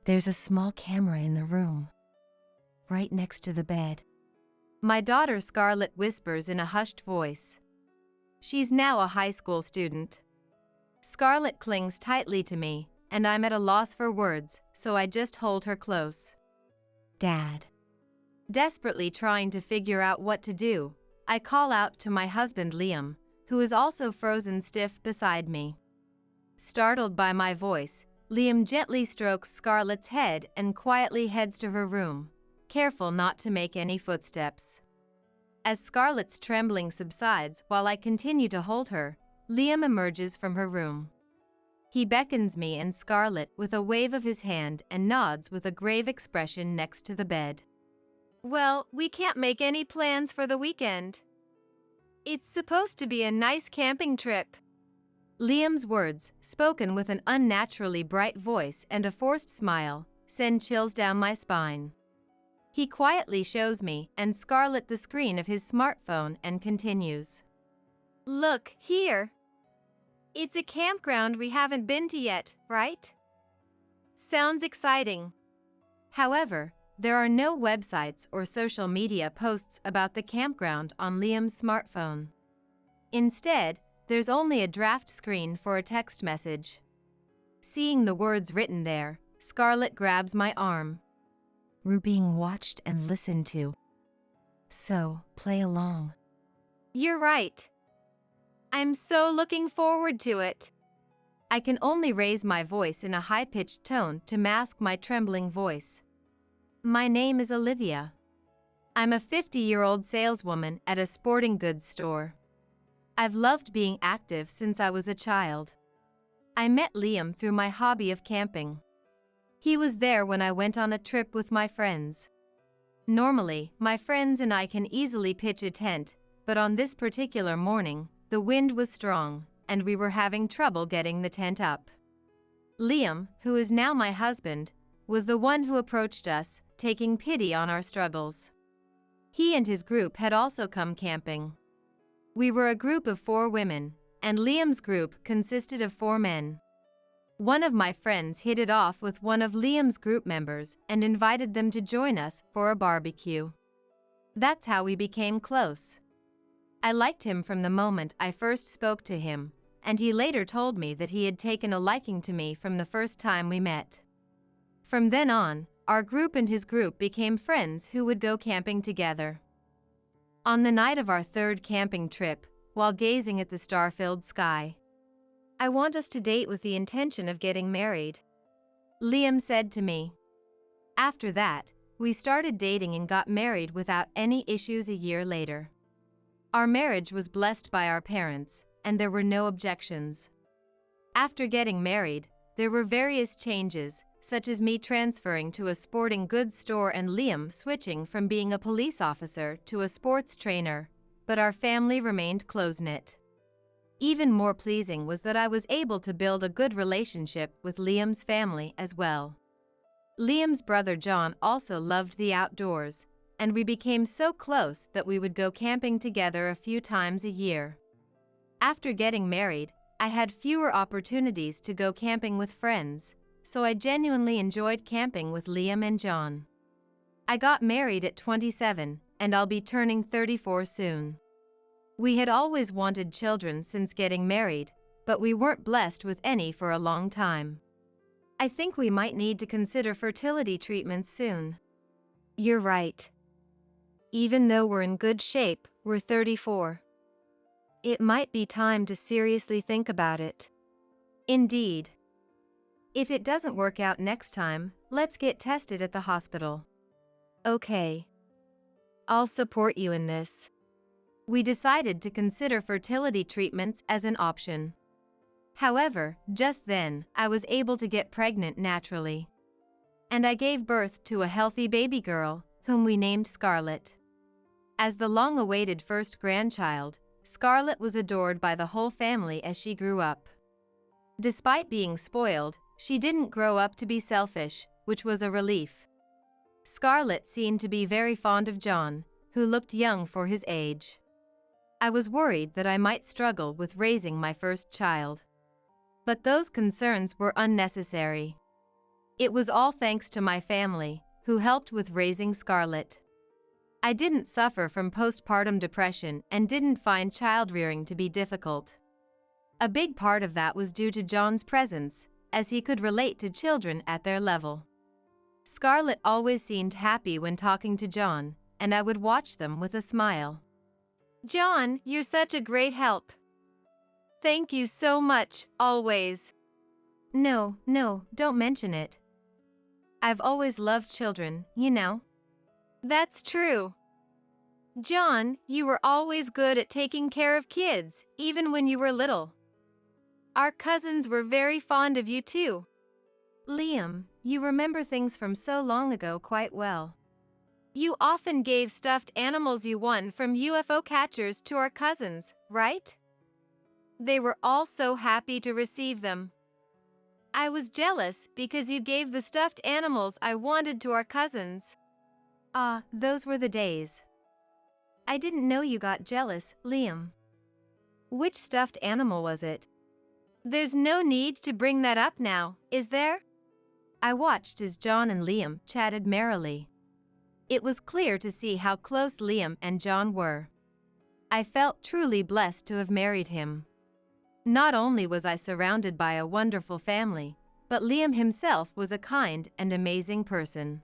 There's a small camera in the room, right next to the bed. My daughter Scarlett whispers in a hushed voice. She's now a high school student. Scarlett clings tightly to me, and I'm at a loss for words, so I just hold her close. Dad. Desperately trying to figure out what to do, I call out to my husband Liam, who is also frozen stiff beside me. Startled by my voice, Liam gently strokes Scarlett's head and quietly heads to her room, careful not to make any footsteps. As Scarlett's trembling subsides while I continue to hold her, Liam emerges from her room. He beckons me and Scarlett with a wave of his hand and nods with a grave expression next to the bed. Well, we can't make any plans for the weekend. It's supposed to be a nice camping trip. Liam's words, spoken with an unnaturally bright voice and a forced smile, send chills down my spine. He quietly shows me and Scarlett the screen of his smartphone and continues. Look, here. It's a campground we haven't been to yet, right? Sounds exciting. However, there are no websites or social media posts about the campground on Liam's smartphone. Instead, there's only a draft screen for a text message. Seeing the words written there, Scarlett grabs my arm. We're being watched and listened to. So, play along. You're right. I'm so looking forward to it. I can only raise my voice in a high-pitched tone to mask my trembling voice. My name is Olivia. I'm a 50-year-old saleswoman at a sporting goods store. I've loved being active since I was a child. I met Liam through my hobby of camping. He was there when I went on a trip with my friends. Normally, my friends and I can easily pitch a tent, but on this particular morning, the wind was strong, and we were having trouble getting the tent up. Liam, who is now my husband, was the one who approached us, taking pity on our struggles. He and his group had also come camping. We were a group of 4 women, and Liam's group consisted of 4 men. One of my friends hit it off with one of Liam's group members and invited them to join us for a barbecue. That's how we became close. I liked him from the moment I first spoke to him, and he later told me that he had taken a liking to me from the first time we met. From then on, our group and his group became friends who would go camping together. On the night of our 3rd camping trip, while gazing at the star-filled sky, "I want us to date with the intention of getting married," Liam said to me. After that, we started dating and got married without any issues a year later. Our marriage was blessed by our parents, and there were no objections. After getting married, there were various changes, such as me transferring to a sporting goods store and Liam switching from being a police officer to a sports trainer, but our family remained close-knit. Even more pleasing was that I was able to build a good relationship with Liam's family as well. Liam's brother John also loved the outdoors, and we became so close that we would go camping together a few times a year. After getting married, I had fewer opportunities to go camping with friends, so I genuinely enjoyed camping with Liam and John. I got married at 27, and I'll be turning 34 soon. We had always wanted children since getting married, but we weren't blessed with any for a long time. I think we might need to consider fertility treatments soon. You're right. Even though we're in good shape, we're 34. It might be time to seriously think about it. Indeed. If it doesn't work out next time, let's get tested at the hospital. Okay. I'll support you in this. We decided to consider fertility treatments as an option. However, just then, I was able to get pregnant naturally. And I gave birth to a healthy baby girl, whom we named Scarlett. As the long-awaited first grandchild, Scarlett was adored by the whole family as she grew up. Despite being spoiled, she didn't grow up to be selfish, which was a relief. Scarlett seemed to be very fond of John, who looked young for his age. I was worried that I might struggle with raising my first child. But those concerns were unnecessary. It was all thanks to my family, who helped with raising Scarlett. I didn't suffer from postpartum depression and didn't find child-rearing to be difficult. A big part of that was due to John's presence, as he could relate to children at their level. Scarlett always seemed happy when talking to John, and I would watch them with a smile. "John, you're such a great help. Thank you so much, always." No, don't mention it. I've always loved children, you know. That's true. John, you were always good at taking care of kids, even when you were little. Our cousins were very fond of you too. Liam, you remember things from so long ago quite well. You often gave stuffed animals you won from UFO catchers to our cousins, right? They were all so happy to receive them. I was jealous because you gave the stuffed animals I wanted to our cousins. Ah, those were the days. I didn't know you got jealous, Liam. Which stuffed animal was it? There's no need to bring that up now, is there? I watched as John and Liam chatted merrily. It was clear to see how close Liam and John were. I felt truly blessed to have married him. Not only was I surrounded by a wonderful family, but Liam himself was a kind and amazing person.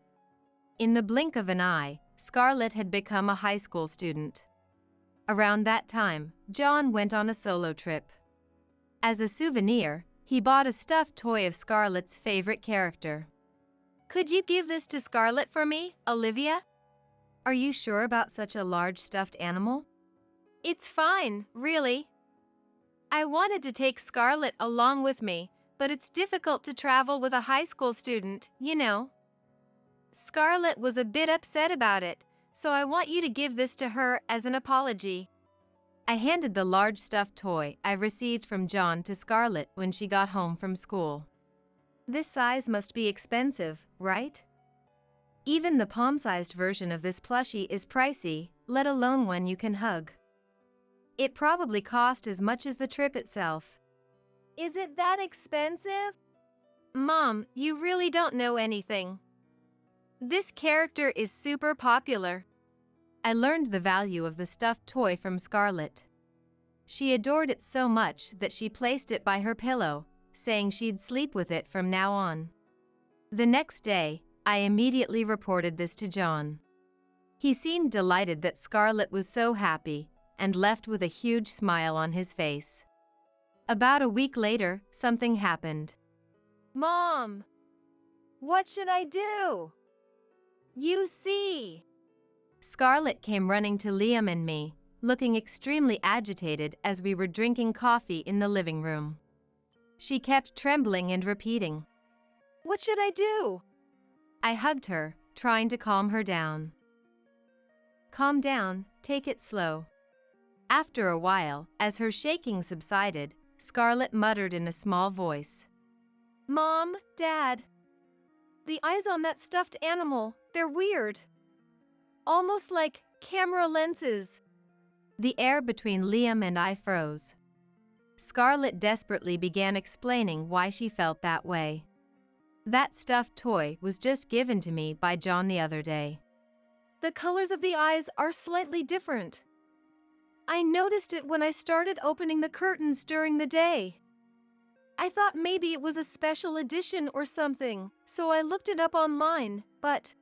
In the blink of an eye, Scarlett had become a high school student. Around that time, John went on a solo trip. As a souvenir, he bought a stuffed toy of Scarlett's favorite character. Could you give this to Scarlett for me, Olivia? Are you sure about such a large stuffed animal? It's fine, really. I wanted to take Scarlett along with me, but it's difficult to travel with a high school student, you know. Scarlett was a bit upset about it, so I want you to give this to her as an apology. I handed the large stuffed toy I received from John to Scarlett when she got home from school. This size must be expensive, right? Even the palm-sized version of this plushie is pricey, let alone one you can hug. It probably cost as much as the trip itself. Is it that expensive? Mom, you really don't know anything. This character is super popular. I learned the value of the stuffed toy from Scarlett. She adored it so much that she placed it by her pillow, saying she'd sleep with it from now on. The next day, I immediately reported this to John. He seemed delighted that Scarlett was so happy, and left with a huge smile on his face. About a week later, something happened. Mom! What should I do? You see! Scarlett came running to Liam and me, looking extremely agitated as we were drinking coffee in the living room. She kept trembling and repeating, "What should I do?" I hugged her, trying to calm her down. Calm down, take it slow. After a while, as her shaking subsided, Scarlett muttered in a small voice, "Mom, Dad, the eyes on that stuffed animal, they're weird. Almost like camera lenses." The air between Liam and I froze. Scarlett desperately began explaining why she felt that way. That stuffed toy was just given to me by John the other day. The colors of the eyes are slightly different. I noticed it when I started opening the curtains during the day. I thought maybe it was a special edition or something, so I looked it up online, but...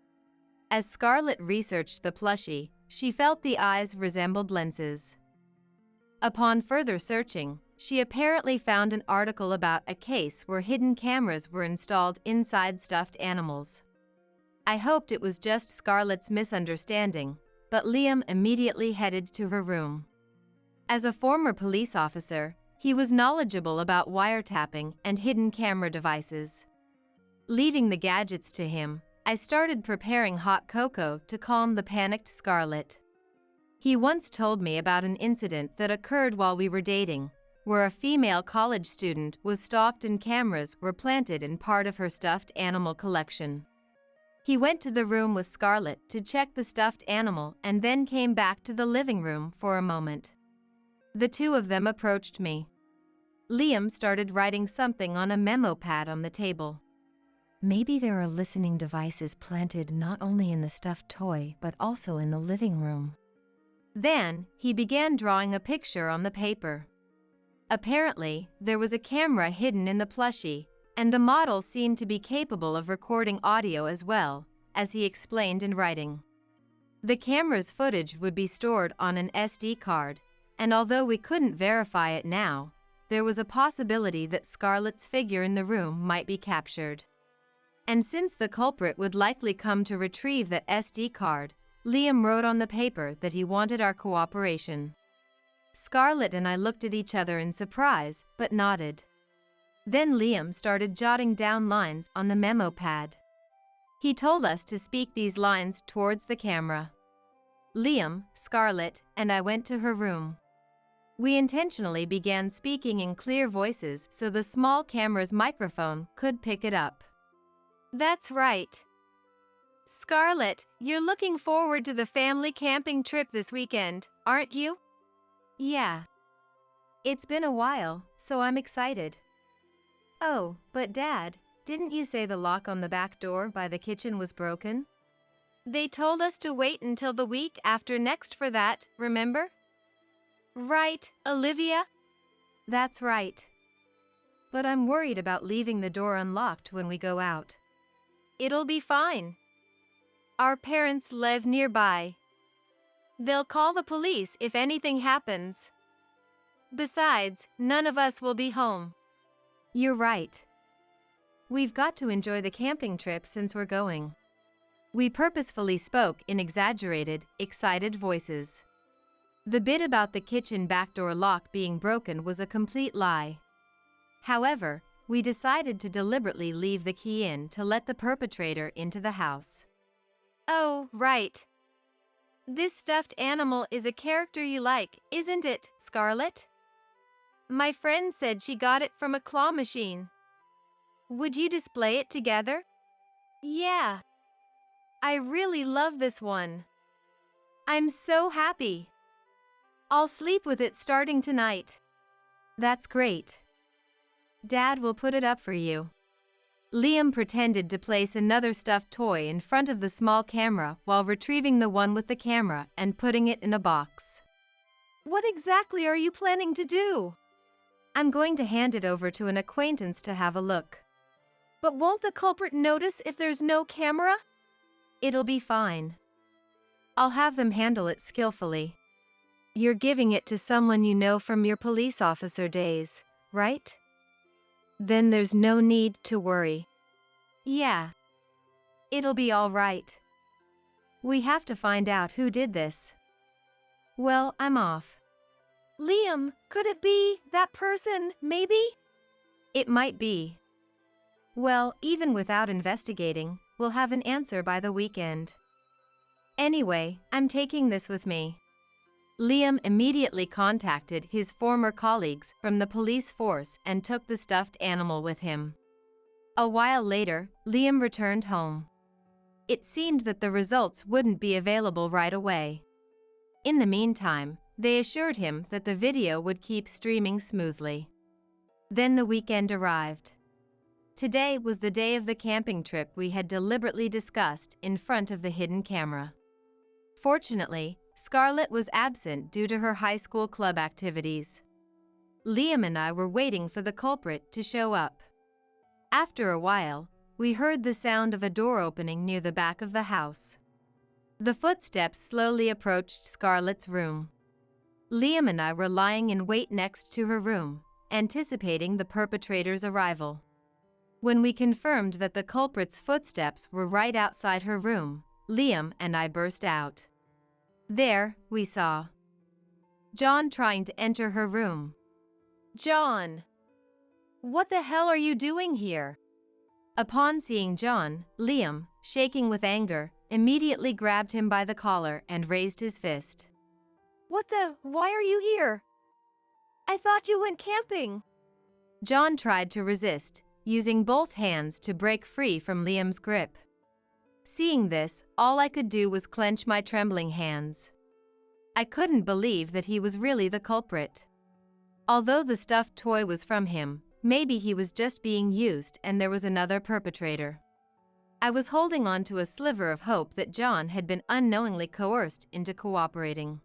As Scarlett researched the plushie, she felt the eyes resembled lenses. Upon further searching, she apparently found an article about a case where hidden cameras were installed inside stuffed animals. I hoped it was just Scarlett's misunderstanding, but Liam immediately headed to her room. As a former police officer, he was knowledgeable about wiretapping and hidden camera devices. Leaving the gadgets to him, I started preparing hot cocoa to calm the panicked Scarlett. He once told me about an incident that occurred while we were dating, where a female college student was stalked and cameras were planted in part of her stuffed animal collection. He went to the room with Scarlett to check the stuffed animal and then came back to the living room for a moment. The two of them approached me. Liam started writing something on a memo pad on the table. Maybe there are listening devices planted not only in the stuffed toy but also in the living room. Then, he began drawing a picture on the paper. Apparently, there was a camera hidden in the plushie, and the model seemed to be capable of recording audio as well, as he explained in writing. The camera's footage would be stored on an SD card, and although we couldn't verify it now, there was a possibility that Scarlett's figure in the room might be captured. And since the culprit would likely come to retrieve that SD card, Liam wrote on the paper that he wanted our cooperation. Scarlett and I looked at each other in surprise, but nodded. Then Liam started jotting down lines on the memo pad. He told us to speak these lines towards the camera. Liam, Scarlett, and I went to her room. We intentionally began speaking in clear voices so the small camera's microphone could pick it up. That's right. Scarlett, you're looking forward to the family camping trip this weekend, aren't you? Yeah. It's been a while, so I'm excited. Oh, but Dad, didn't you say the lock on the back door by the kitchen was broken? They told us to wait until the week after next for that, remember? Right, Olivia? That's right. But I'm worried about leaving the door unlocked when we go out. It'll be fine. Our parents live nearby. They'll call the police if anything happens. Besides, none of us will be home. You're right. We've got to enjoy the camping trip since we're going. We purposefully spoke in exaggerated, excited voices. The bit about the kitchen backdoor lock being broken was a complete lie. However, we decided to deliberately leave the key in to let the perpetrator into the house. Oh, right. This stuffed animal is a character you like, isn't it, Scarlett? My friend said she got it from a claw machine. Would you display it together? Yeah. I really love this one. I'm so happy. I'll sleep with it starting tonight. That's great. Dad will put it up for you. Liam pretended to place another stuffed toy in front of the small camera while retrieving the one with the camera and putting it in a box. What exactly are you planning to do? I'm going to hand it over to an acquaintance to have a look. But won't the culprit notice if there's no camera? It'll be fine. I'll have them handle it skillfully. You're giving it to someone you know from your police officer days, right? Then there's no need to worry. Yeah. It'll be all right. We have to find out who did this. Well, I'm off. Liam, could it be that person, maybe? It might be. Well, even without investigating, we'll have an answer by the weekend. Anyway, I'm taking this with me. Liam immediately contacted his former colleagues from the police force and took the stuffed animal with him. A while later, Liam returned home. It seemed that the results wouldn't be available right away. In the meantime, they assured him that the video would keep streaming smoothly. Then the weekend arrived. Today was the day of the camping trip we had deliberately discussed in front of the hidden camera. Fortunately, Scarlett was absent due to her high school club activities. Liam and I were waiting for the culprit to show up. After a while, we heard the sound of a door opening near the back of the house. The footsteps slowly approached Scarlett's room. Liam and I were lying in wait next to her room, anticipating the perpetrator's arrival. When we confirmed that the culprit's footsteps were right outside her room, Liam and I burst out. There, we saw John trying to enter her room. John! What the hell are you doing here? Upon seeing John, Liam, shaking with anger, immediately grabbed him by the collar and raised his fist. Why are you here? I thought you went camping. John tried to resist, using both hands to break free from Liam's grip. Seeing this, all I could do was clench my trembling hands. I couldn't believe that he was really the culprit. Although the stuffed toy was from him, maybe he was just being used and there was another perpetrator. I was holding on to a sliver of hope that John had been unknowingly coerced into cooperating.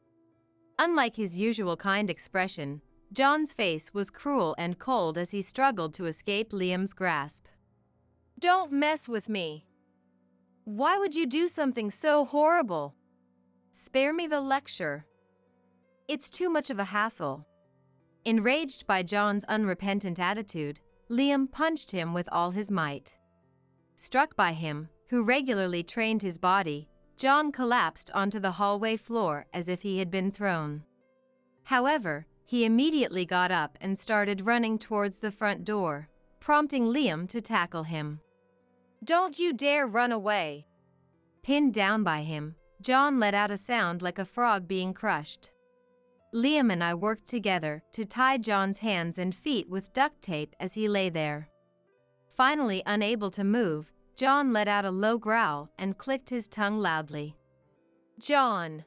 Unlike his usual kind expression, John's face was cruel and cold as he struggled to escape Liam's grasp. Don't mess with me. Why would you do something so horrible? Spare me the lecture. It's too much of a hassle. Enraged by John's unrepentant attitude, Liam punched him with all his might. Struck by him, who regularly trained his body, John collapsed onto the hallway floor as if he had been thrown. However, he immediately got up and started running towards the front door, prompting Liam to tackle him. Don't you dare run away! Pinned down by him, John let out a sound like a frog being crushed. Liam and I worked together to tie John's hands and feet with duct tape as he lay there. Finally unable to move, John let out a low growl and clicked his tongue loudly. John!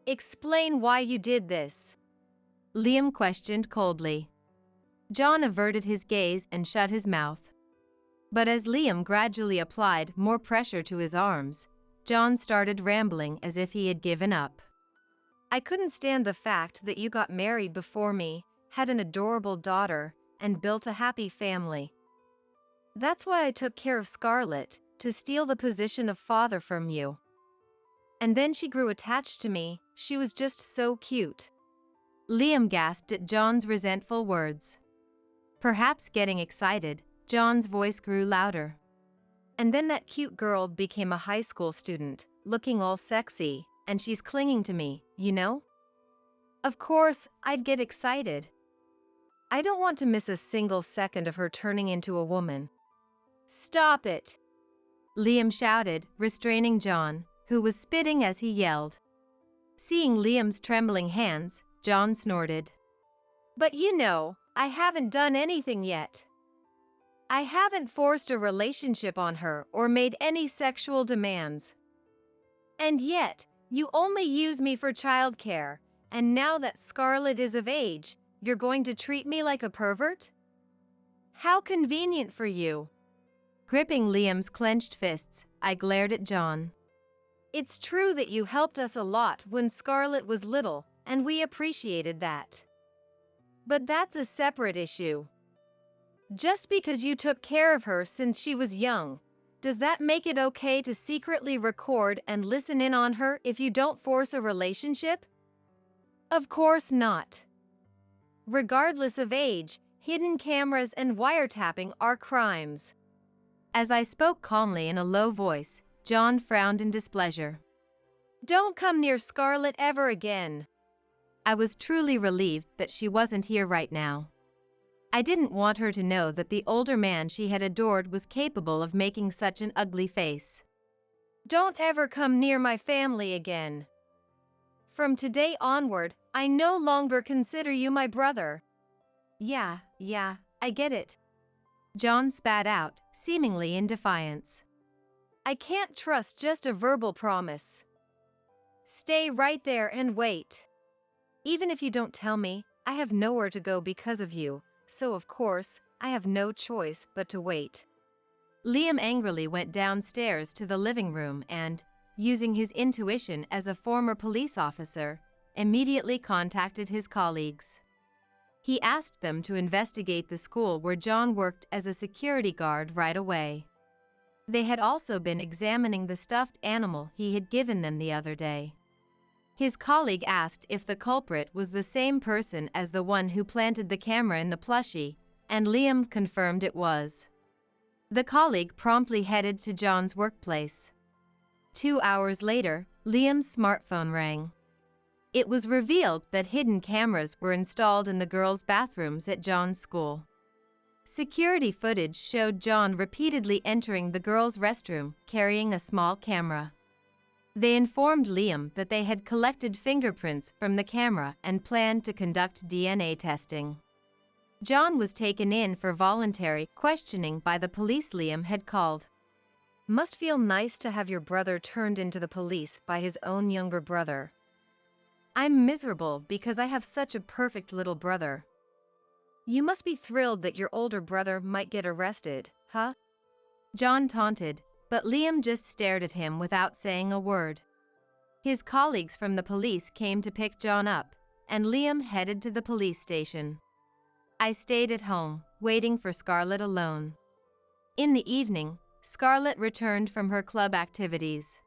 Explain why you did this. Liam questioned coldly. John averted his gaze and shut his mouth. But as Liam gradually applied more pressure to his arms, John started rambling as if he had given up. I couldn't stand the fact that you got married before me, had an adorable daughter, and built a happy family. That's why I took care of Scarlett, to steal the position of father from you. And then she grew attached to me, she was just so cute. Liam gasped at John's resentful words. Perhaps getting excited, John's voice grew louder. And then that cute girl became a high school student, looking all sexy, and she's clinging to me, you know? Of course, I'd get excited. I don't want to miss a single second of her turning into a woman. Stop it! Liam shouted, restraining John, who was spitting as he yelled. Seeing Liam's trembling hands, John snorted. But you know, I haven't done anything yet. I haven't forced a relationship on her or made any sexual demands. And yet, you only use me for childcare, and now that Scarlett is of age, you're going to treat me like a pervert? How convenient for you. Gripping Liam's clenched fists, I glared at John. It's true that you helped us a lot when Scarlett was little, and we appreciated that. But that's a separate issue. Just because you took care of her since she was young, does that make it okay to secretly record and listen in on her if you don't force a relationship? Of course not. Regardless of age, hidden cameras and wiretapping are crimes. As I spoke calmly in a low voice, John frowned in displeasure. Don't come near Scarlett ever again. I was truly relieved that she wasn't here right now. I didn't want her to know that the older man she had adored was capable of making such an ugly face. Don't ever come near my family again. From today onward, I no longer consider you my brother. Yeah, I get it. John spat out, seemingly in defiance. I can't trust just a verbal promise. Stay right there and wait. Even if you don't tell me, I have nowhere to go because of you, so of course, I have no choice but to wait. Liam angrily went downstairs to the living room and, using his intuition as a former police officer, immediately contacted his colleagues. He asked them to investigate the school where John worked as a security guard right away. They had also been examining the stuffed animal he had given them the other day. His colleague asked if the culprit was the same person as the one who planted the camera in the plushie, and Liam confirmed it was. The colleague promptly headed to John's workplace. 2 hours later, Liam's smartphone rang. It was revealed that hidden cameras were installed in the girls' bathrooms at John's school. Security footage showed John repeatedly entering the girls' restroom carrying a small camera. They informed Liam that they had collected fingerprints from the camera and planned to conduct DNA testing. John was taken in for voluntary questioning by the police Liam had called. Must feel nice to have your brother turned into the police by his own younger brother. I'm miserable because I have such a perfect little brother. You must be thrilled that your older brother might get arrested, huh? John taunted, but Liam just stared at him without saying a word. His colleagues from the police came to pick John up, and Liam headed to the police station. I stayed at home, waiting for Scarlett alone. In the evening, Scarlett returned from her club activities.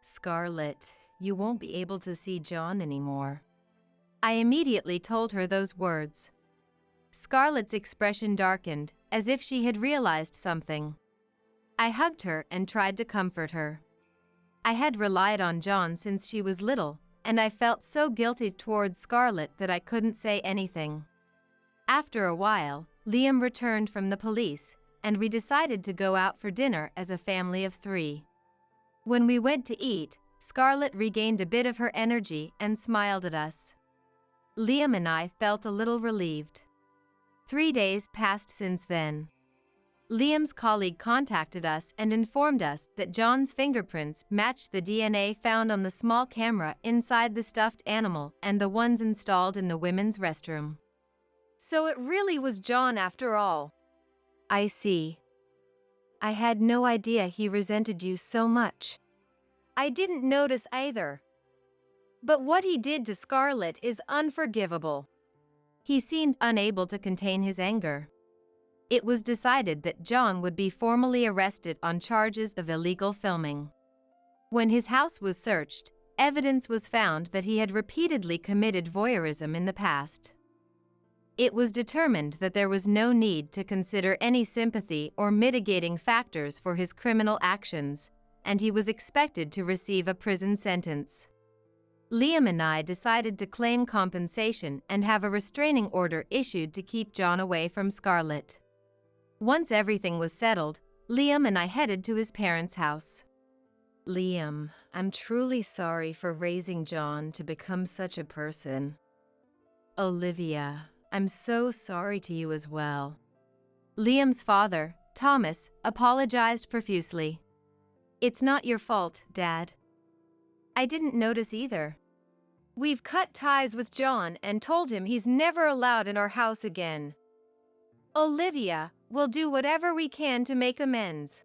Scarlett, you won't be able to see John anymore. I immediately told her those words. Scarlett's expression darkened, as if she had realized something. I hugged her and tried to comfort her. I had relied on John since she was little, and I felt so guilty towards Scarlett that I couldn't say anything. After a while, Liam returned from the police, and we decided to go out for dinner as a family of 3. When we went to eat, Scarlett regained a bit of her energy and smiled at us. Liam and I felt a little relieved. 3 days passed since then. Liam's colleague contacted us and informed us that John's fingerprints matched the DNA found on the small camera inside the stuffed animal and the ones installed in the women's restroom. So it really was John after all. I see. I had no idea he resented you so much. I didn't notice either. But what he did to Scarlett is unforgivable. He seemed unable to contain his anger. It was decided that John would be formally arrested on charges of illegal filming. When his house was searched, evidence was found that he had repeatedly committed voyeurism in the past. It was determined that there was no need to consider any sympathy or mitigating factors for his criminal actions, and he was expected to receive a prison sentence. Liam and I decided to claim compensation and have a restraining order issued to keep John away from Scarlett. Once everything was settled, Liam and I headed to his parents' house. Liam, I'm truly sorry for raising John to become such a person. Olivia, I'm so sorry to you as well. Liam's father, Thomas, apologized profusely. It's not your fault, Dad. I didn't notice either. We've cut ties with John and told him he's never allowed in our house again. Olivia, we'll do whatever we can to make amends.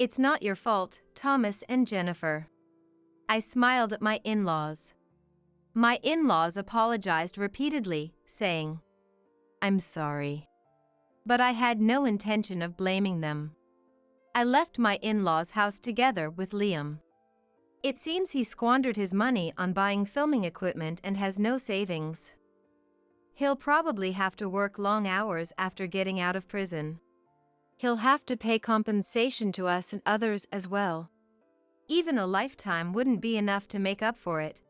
It's not your fault, Thomas and Jennifer. I smiled at my in-laws. My in-laws apologized repeatedly, saying, I'm sorry. But I had no intention of blaming them. I left my in-laws' house together with Liam. It seems he squandered his money on buying filming equipment and has no savings. He'll probably have to work long hours after getting out of prison. He'll have to pay compensation to us and others as well. Even a lifetime wouldn't be enough to make up for it.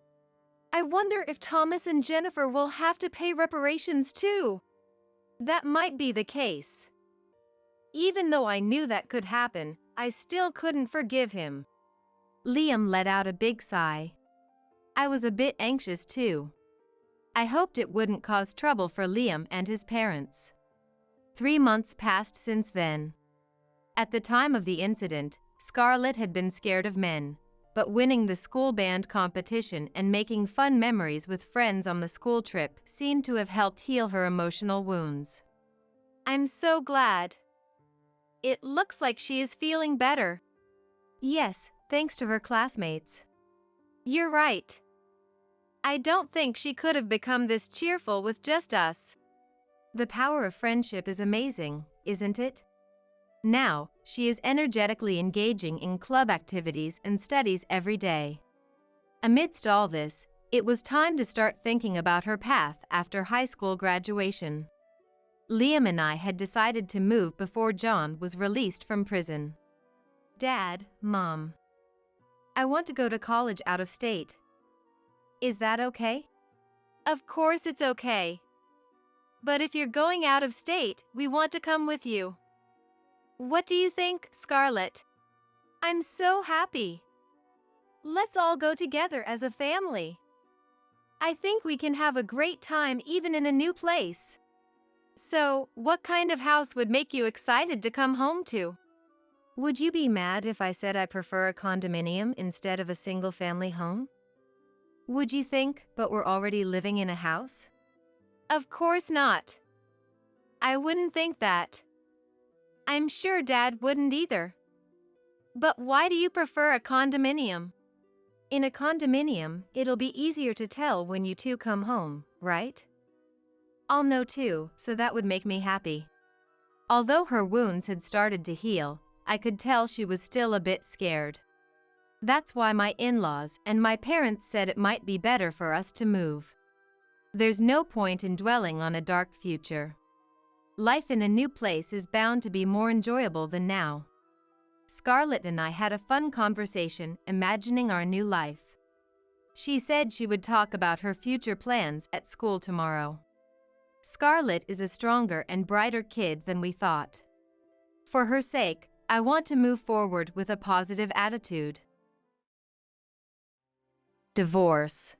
I wonder if Thomas and Jennifer will have to pay reparations too. That might be the case. Even though I knew that could happen, I still couldn't forgive him. Liam let out a big sigh. I was a bit anxious too. I hoped it wouldn't cause trouble for Liam and his parents. 3 months passed since then. At the time of the incident, Scarlett had been scared of men, but winning the school band competition and making fun memories with friends on the school trip seemed to have helped heal her emotional wounds. I'm so glad. It looks like she is feeling better. Yes, thanks to her classmates. You're right. I don't think she could have become this cheerful with just us. The power of friendship is amazing, isn't it? Now, she is energetically engaging in club activities and studies every day. Amidst all this, it was time to start thinking about her path after high school graduation. Liam and I had decided to move before John was released from prison. Dad, Mom, I want to go to college out of state. Is that okay? Of course it's okay. But if you're going out of state, we want to come with you. What do you think, Scarlett? I'm so happy. Let's all go together as a family. I think we can have a great time even in a new place. So, what kind of house would make you excited to come home to? Would you be mad if I said I prefer a condominium instead of a single-family home? Would you think, but we're already living in a house? Of course not. I wouldn't think that. I'm sure Dad wouldn't either. But why do you prefer a condominium? In a condominium, it'll be easier to tell when you two come home, right? I'll know too, so that would make me happy. Although her wounds had started to heal, I could tell she was still a bit scared. That's why my in-laws and my parents said it might be better for us to move. There's no point in dwelling on a dark future. Life in a new place is bound to be more enjoyable than now. Scarlett and I had a fun conversation imagining our new life. She said she would talk about her future plans at school tomorrow. Scarlett is a stronger and brighter kid than we thought. For her sake, I want to move forward with a positive attitude. Divorce.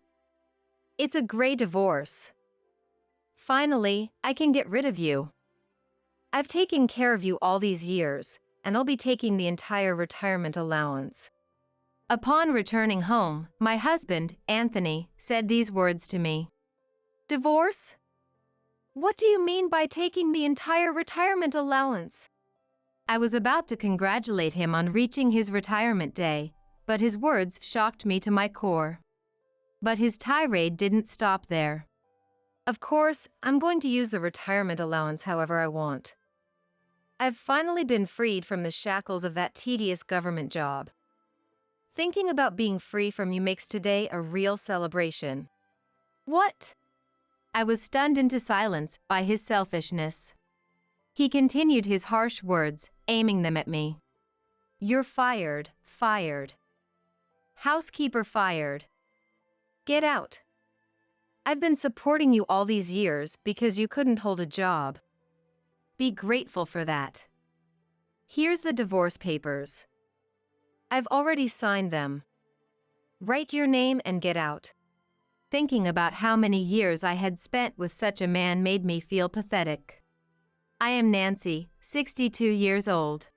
It's a great divorce. Finally, I can get rid of you. I've taken care of you all these years, and I'll be taking the entire retirement allowance. Upon returning home, my husband, Anthony, said these words to me. Divorce? What do you mean by taking the entire retirement allowance? I was about to congratulate him on reaching his retirement day, but his words shocked me to my core. But his tirade didn't stop there. Of course, I'm going to use the retirement allowance however I want. I've finally been freed from the shackles of that tedious government job. Thinking about being free from you makes today a real celebration. What? I was stunned into silence by his selfishness. He continued his harsh words, aiming them at me. You're fired, fired. Housekeeper fired. Get out. I've been supporting you all these years because you couldn't hold a job. Be grateful for that. Here's the divorce papers. I've already signed them. Write your name and get out. Thinking about how many years I had spent with such a man made me feel pathetic. I am Nancy, 62 years old.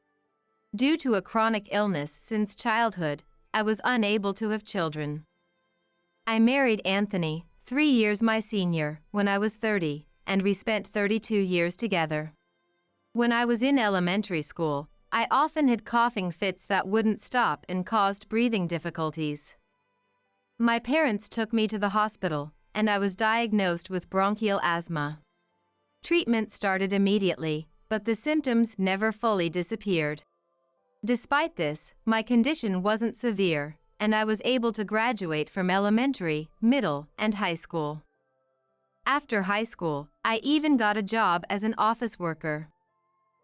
Due to a chronic illness since childhood, I was unable to have children. I married Anthony, 3 years my senior, when I was 30, and we spent 32 years together. When I was in elementary school, I often had coughing fits that wouldn't stop and caused breathing difficulties. My parents took me to the hospital, and I was diagnosed with bronchial asthma. Treatment started immediately, but the symptoms never fully disappeared. Despite this, my condition wasn't severe, and I was able to graduate from elementary, middle, and high school. After high school, I even got a job as an office worker.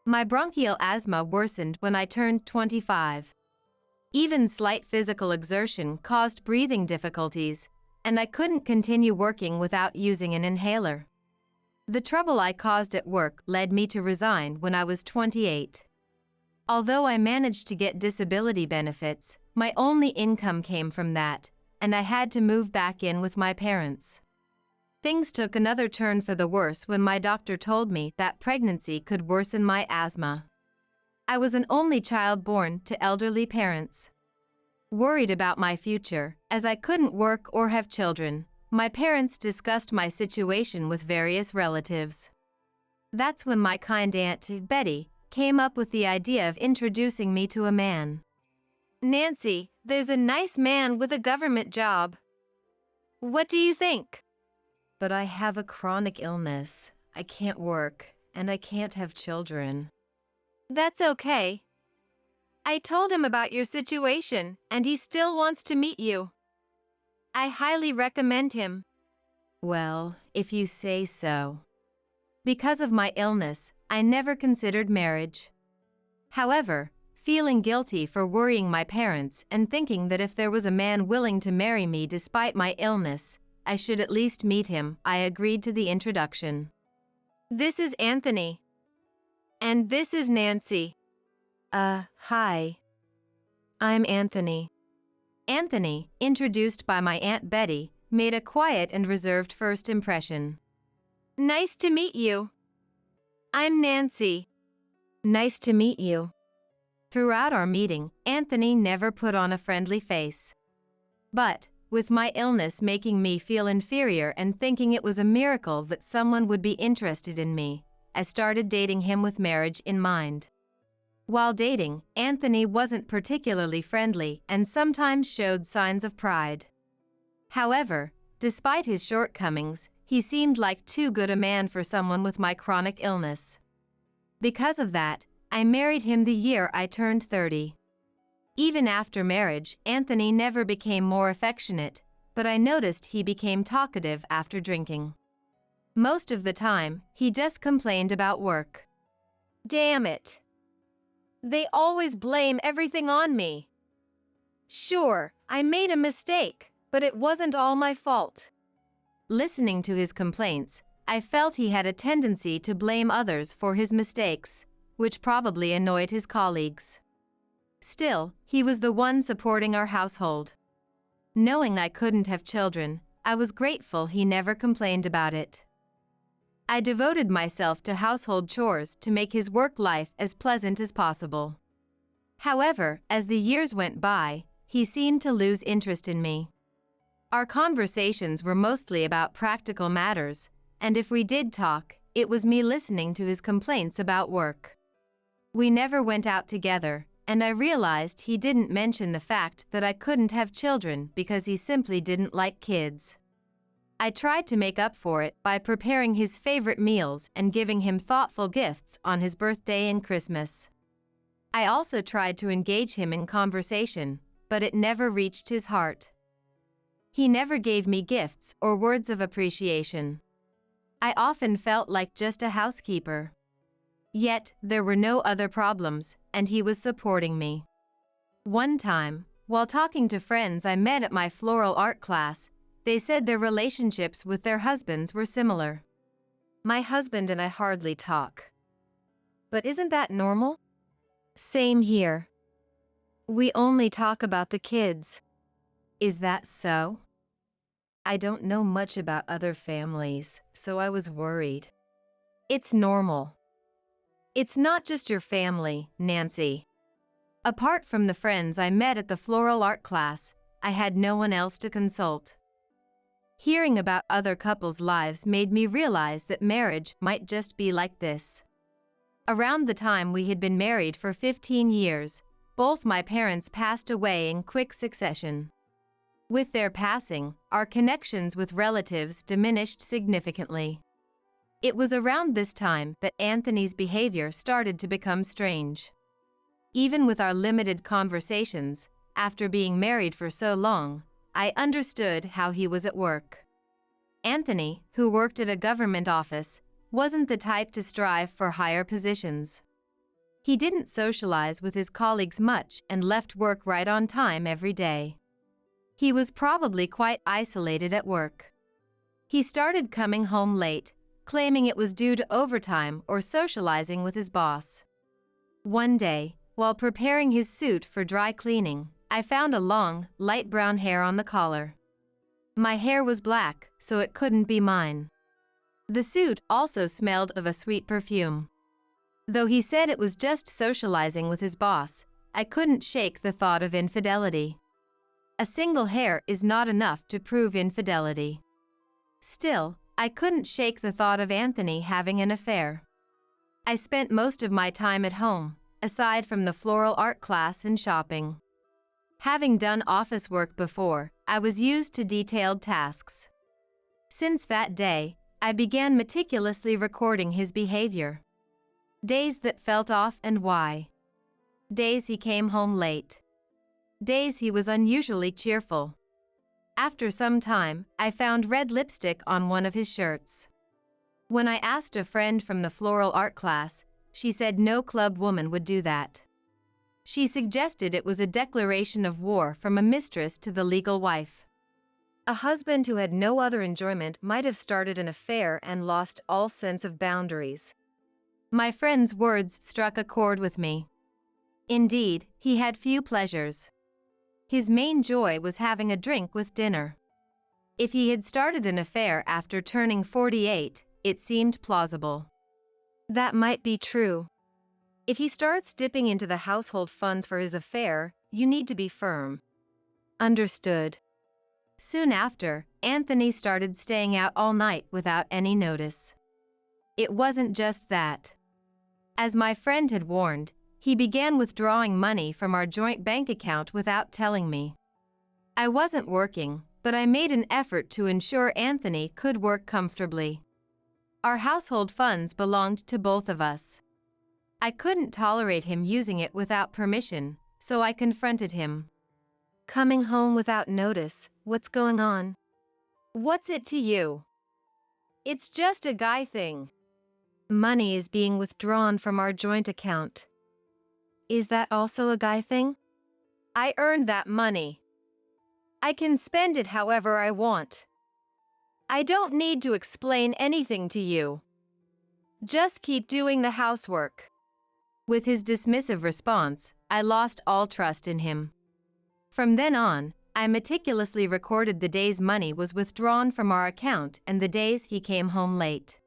My bronchial asthma worsened when I turned 25. Even slight physical exertion caused breathing difficulties, and I couldn't continue working without using an inhaler. The trouble I caused at work led me to resign when I was 28. Although I managed to get disability benefits, my only income came from that, and I had to move back in with my parents. Things took another turn for the worse when my doctor told me that pregnancy could worsen my asthma. I was an only child born to elderly parents. Worried about my future, as I couldn't work or have children, my parents discussed my situation with various relatives. That's when my kind Aunt Betty came up with the idea of introducing me to a man. Nancy, there's a nice man with a government job. What do you think? But I have a chronic illness. I can't work, and I can't have children. That's okay. I told him about your situation, and he still wants to meet you. I highly recommend him. Well, if you say so. Because of my illness, I never considered marriage. However, feeling guilty for worrying my parents and thinking that if there was a man willing to marry me despite my illness, I should at least meet him, I agreed to the introduction. This is Anthony. And this is Nancy. Hi. I'm Anthony. Anthony, introduced by my Aunt Betty, made a quiet and reserved first impression. Nice to meet you. I'm Nancy. Nice to meet you. Throughout our meeting, Anthony never put on a friendly face. But, with my illness making me feel inferior and thinking it was a miracle that someone would be interested in me, I started dating him with marriage in mind. While dating, Anthony wasn't particularly friendly and sometimes showed signs of pride. However, despite his shortcomings, he seemed like too good a man for someone with my chronic illness. Because of that, I married him the year I turned 30. Even after marriage, Anthony never became more affectionate, but I noticed he became talkative after drinking. Most of the time, he just complained about work. Damn it. They always blame everything on me. Sure, I made a mistake, but it wasn't all my fault. Listening to his complaints, I felt he had a tendency to blame others for his mistakes, which probably annoyed his colleagues. Still, he was the one supporting our household. Knowing I couldn't have children, I was grateful he never complained about it. I devoted myself to household chores to make his work life as pleasant as possible. However, as the years went by, he seemed to lose interest in me. Our conversations were mostly about practical matters, and if we did talk, it was me listening to his complaints about work. We never went out together, and I realized he didn't mention the fact that I couldn't have children because he simply didn't like kids. I tried to make up for it by preparing his favorite meals and giving him thoughtful gifts on his birthday and Christmas. I also tried to engage him in conversation, but it never reached his heart. He never gave me gifts or words of appreciation. I often felt like just a housekeeper. Yet, there were no other problems, and he was supporting me. One time, while talking to friends I met at my floral art class, They said their relationships with their husbands were similar. My husband and I hardly talk. But isn't that normal? Same here. We only talk about the kids. Is that so? I don't know much about other families, so I was worried. It's normal. It's not just your family, Nancy. Apart from the friends I met at the floral art class, I had no one else to consult. Hearing about other couples' lives made me realize that marriage might just be like this. Around the time we had been married for 15 years, both my parents passed away in quick succession. With their passing, our connections with relatives diminished significantly. It was around this time that Anthony's behavior started to become strange. Even with our limited conversations, after being married for so long, I understood how he was at work. Anthony, who worked at a government office, wasn't the type to strive for higher positions. He didn't socialize with his colleagues much and left work right on time every day. He was probably quite isolated at work. He started coming home late, claiming it was due to overtime or socializing with his boss. One day, while preparing his suit for dry cleaning, I found a long, light brown hair on the collar. My hair was black, so it couldn't be mine. The suit also smelled of a sweet perfume. Though he said it was just socializing with his boss, I couldn't shake the thought of infidelity. A single hair is not enough to prove infidelity. Still, I couldn't shake the thought of Anthony having an affair. I spent most of my time at home, aside from the floral art class and shopping. Having done office work before, I was used to detailed tasks. Since that day, I began meticulously recording his behavior. Days that felt off and why. Days he came home late. Days he was unusually cheerful. After some time, I found red lipstick on one of his shirts. When I asked a friend from the floral art class, she said no club woman would do that. She suggested it was a declaration of war from a mistress to the legal wife. A husband who had no other enjoyment might have started an affair and lost all sense of boundaries. My friend's words struck a chord with me. Indeed, he had few pleasures. His main joy was having a drink with dinner. If he had started an affair after turning 48, it seemed plausible. That might be true. If he starts dipping into the household funds for his affair, you need to be firm. Understood. Soon after, Anthony started staying out all night without any notice. It wasn't just that. As my friend had warned, he began withdrawing money from our joint bank account without telling me. I wasn't working, but I made an effort to ensure Anthony could work comfortably. Our household funds belonged to both of us. I couldn't tolerate him using it without permission, so I confronted him. Coming home without notice, what's going on? What's it to you? It's just a guy thing. Money is being withdrawn from our joint account. Is that also a guy thing? I earned that money. I can spend it however I want. I don't need to explain anything to you. Just keep doing the housework. With his dismissive response, I lost all trust in him. From then on, I meticulously recorded the days money was withdrawn from our account and the days he came home late.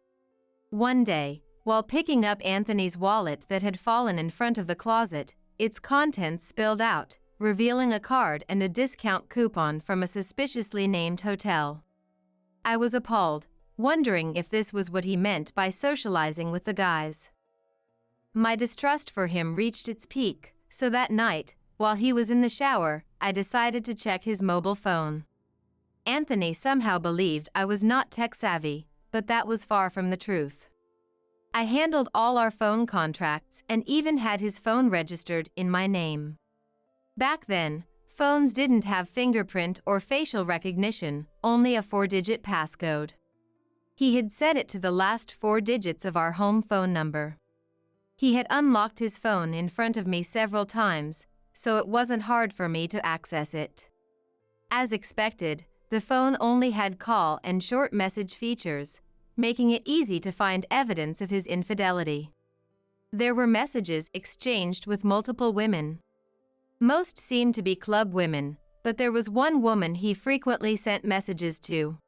One day, while picking up Anthony's wallet that had fallen in front of the closet, its contents spilled out, revealing a card and a discount coupon from a suspiciously named hotel. I was appalled, wondering if this was what he meant by socializing with the guys. My distrust for him reached its peak, so that night, while he was in the shower, I decided to check his mobile phone. Anthony somehow believed I was not tech-savvy, but that was far from the truth. I handled all our phone contracts and even had his phone registered in my name. Back then, phones didn't have fingerprint or facial recognition, only a 4-digit passcode. He had set it to the last 4 digits of our home phone number. He had unlocked his phone in front of me several times, so it wasn't hard for me to access it. As expected, The phone only had call and short message features, making it easy to find evidence of his infidelity. There were messages exchanged with multiple women. Most seemed to be club women, but there was one woman he frequently sent messages to.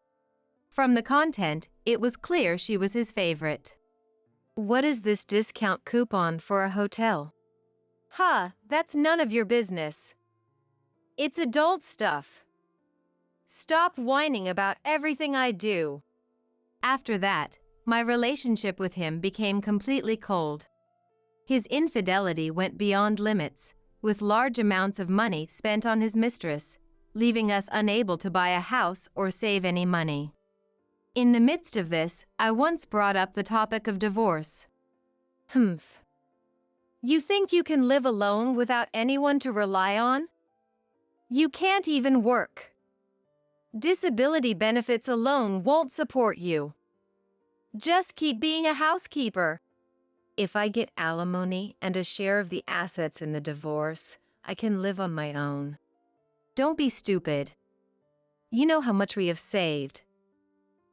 From the content, it was clear she was his favorite. "What is this discount coupon for a hotel?" "Huh, that's none of your business. It's adult stuff. Stop whining about everything I do." After that, my relationship with him became completely cold. His infidelity went beyond limits, with large amounts of money spent on his mistress, leaving us unable to buy a house or save any money. In the midst of this, I once brought up the topic of divorce. "Humph. You think you can live alone without anyone to rely on? You can't even work. Disability benefits alone won't support you. Just keep being a housekeeper." "If I get alimony and a share of the assets in the divorce, I can live on my own." "Don't be stupid. You know how much we have saved."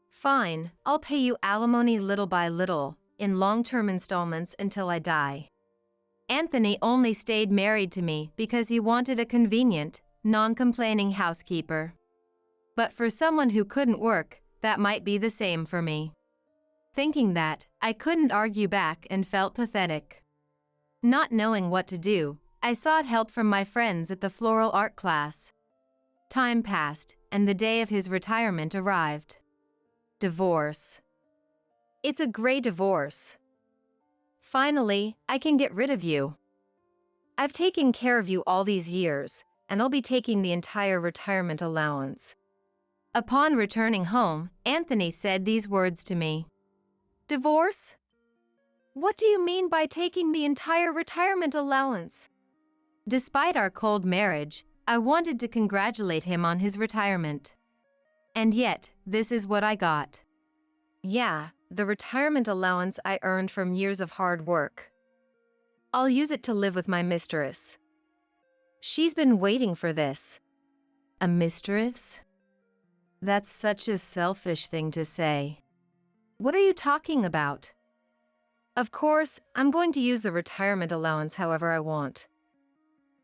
"Fine, I'll pay you alimony little by little, in long-term installments until I die." Anthony only stayed married to me because he wanted a convenient, non-complaining housekeeper. But for someone who couldn't work, that might be the same for me. Thinking that, I couldn't argue back and felt pathetic. Not knowing what to do, I sought help from my friends at the floral art class. Time passed, and the day of his retirement arrived. Divorce. It's a great divorce. Finally, I can get rid of you. I've taken care of you all these years, and I'll be taking the entire retirement allowance. Upon returning home, Anthony said these words to me. "Divorce? What do you mean by taking the entire retirement allowance?" Despite our cold marriage, I wanted to congratulate him on his retirement. And yet, this is what I got. "Yeah, the retirement allowance I earned from years of hard work. I'll use it to live with my mistress. She's been waiting for this." A mistress? That's such a selfish thing to say. What are you talking about? Of course, I'm going to use the retirement allowance however I want.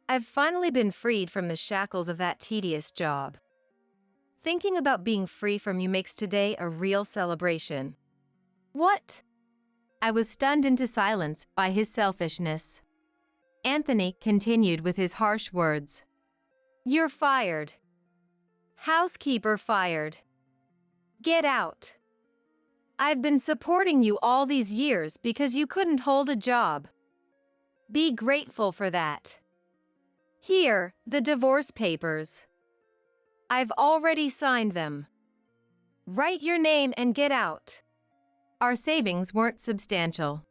I've finally been freed from the shackles of that tedious job. Thinking about being free from you makes today a real celebration. What? I was stunned into silence by his selfishness. Anthony continued with his harsh words. "You're fired. Housekeeper fired. Get out. I've been supporting you all these years because you couldn't hold a job. Be grateful for that. Here, the divorce papers. I've already signed them. Write your name and get out." Our savings weren't substantial.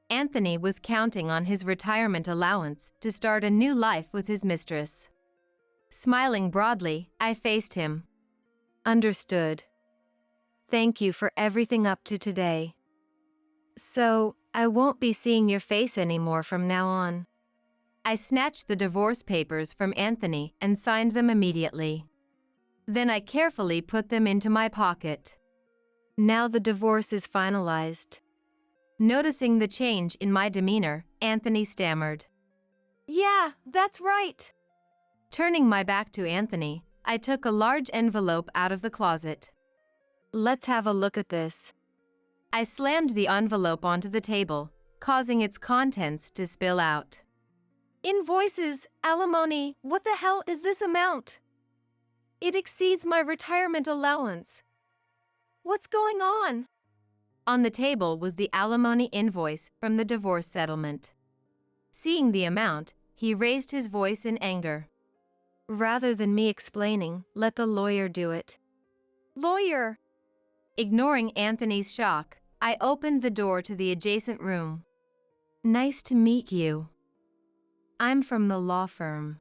Anthony was counting on his retirement allowance to start a new life with his mistress. Smiling broadly, I faced him. "Understood. Thank you for everything up to today. So, I won't be seeing your face anymore from now on." I snatched the divorce papers from Anthony and signed them immediately. Then I carefully put them into my pocket. "Now the divorce is finalized." Noticing the change in my demeanor, Anthony stammered. "Yeah, that's right." Turning my back to Anthony, I took a large envelope out of the closet. "Let's have a look at this." I slammed the envelope onto the table, causing its contents to spill out. "Invoices, alimony, what the hell is this amount? It exceeds my retirement allowance. What's going on?" On the table was the alimony invoice from the divorce settlement. Seeing the amount, he raised his voice in anger. "Rather than me explaining, let the lawyer do it." "Lawyer?" Ignoring Anthony's shock, I opened the door to the adjacent room. "Nice to meet you. I'm from the law firm."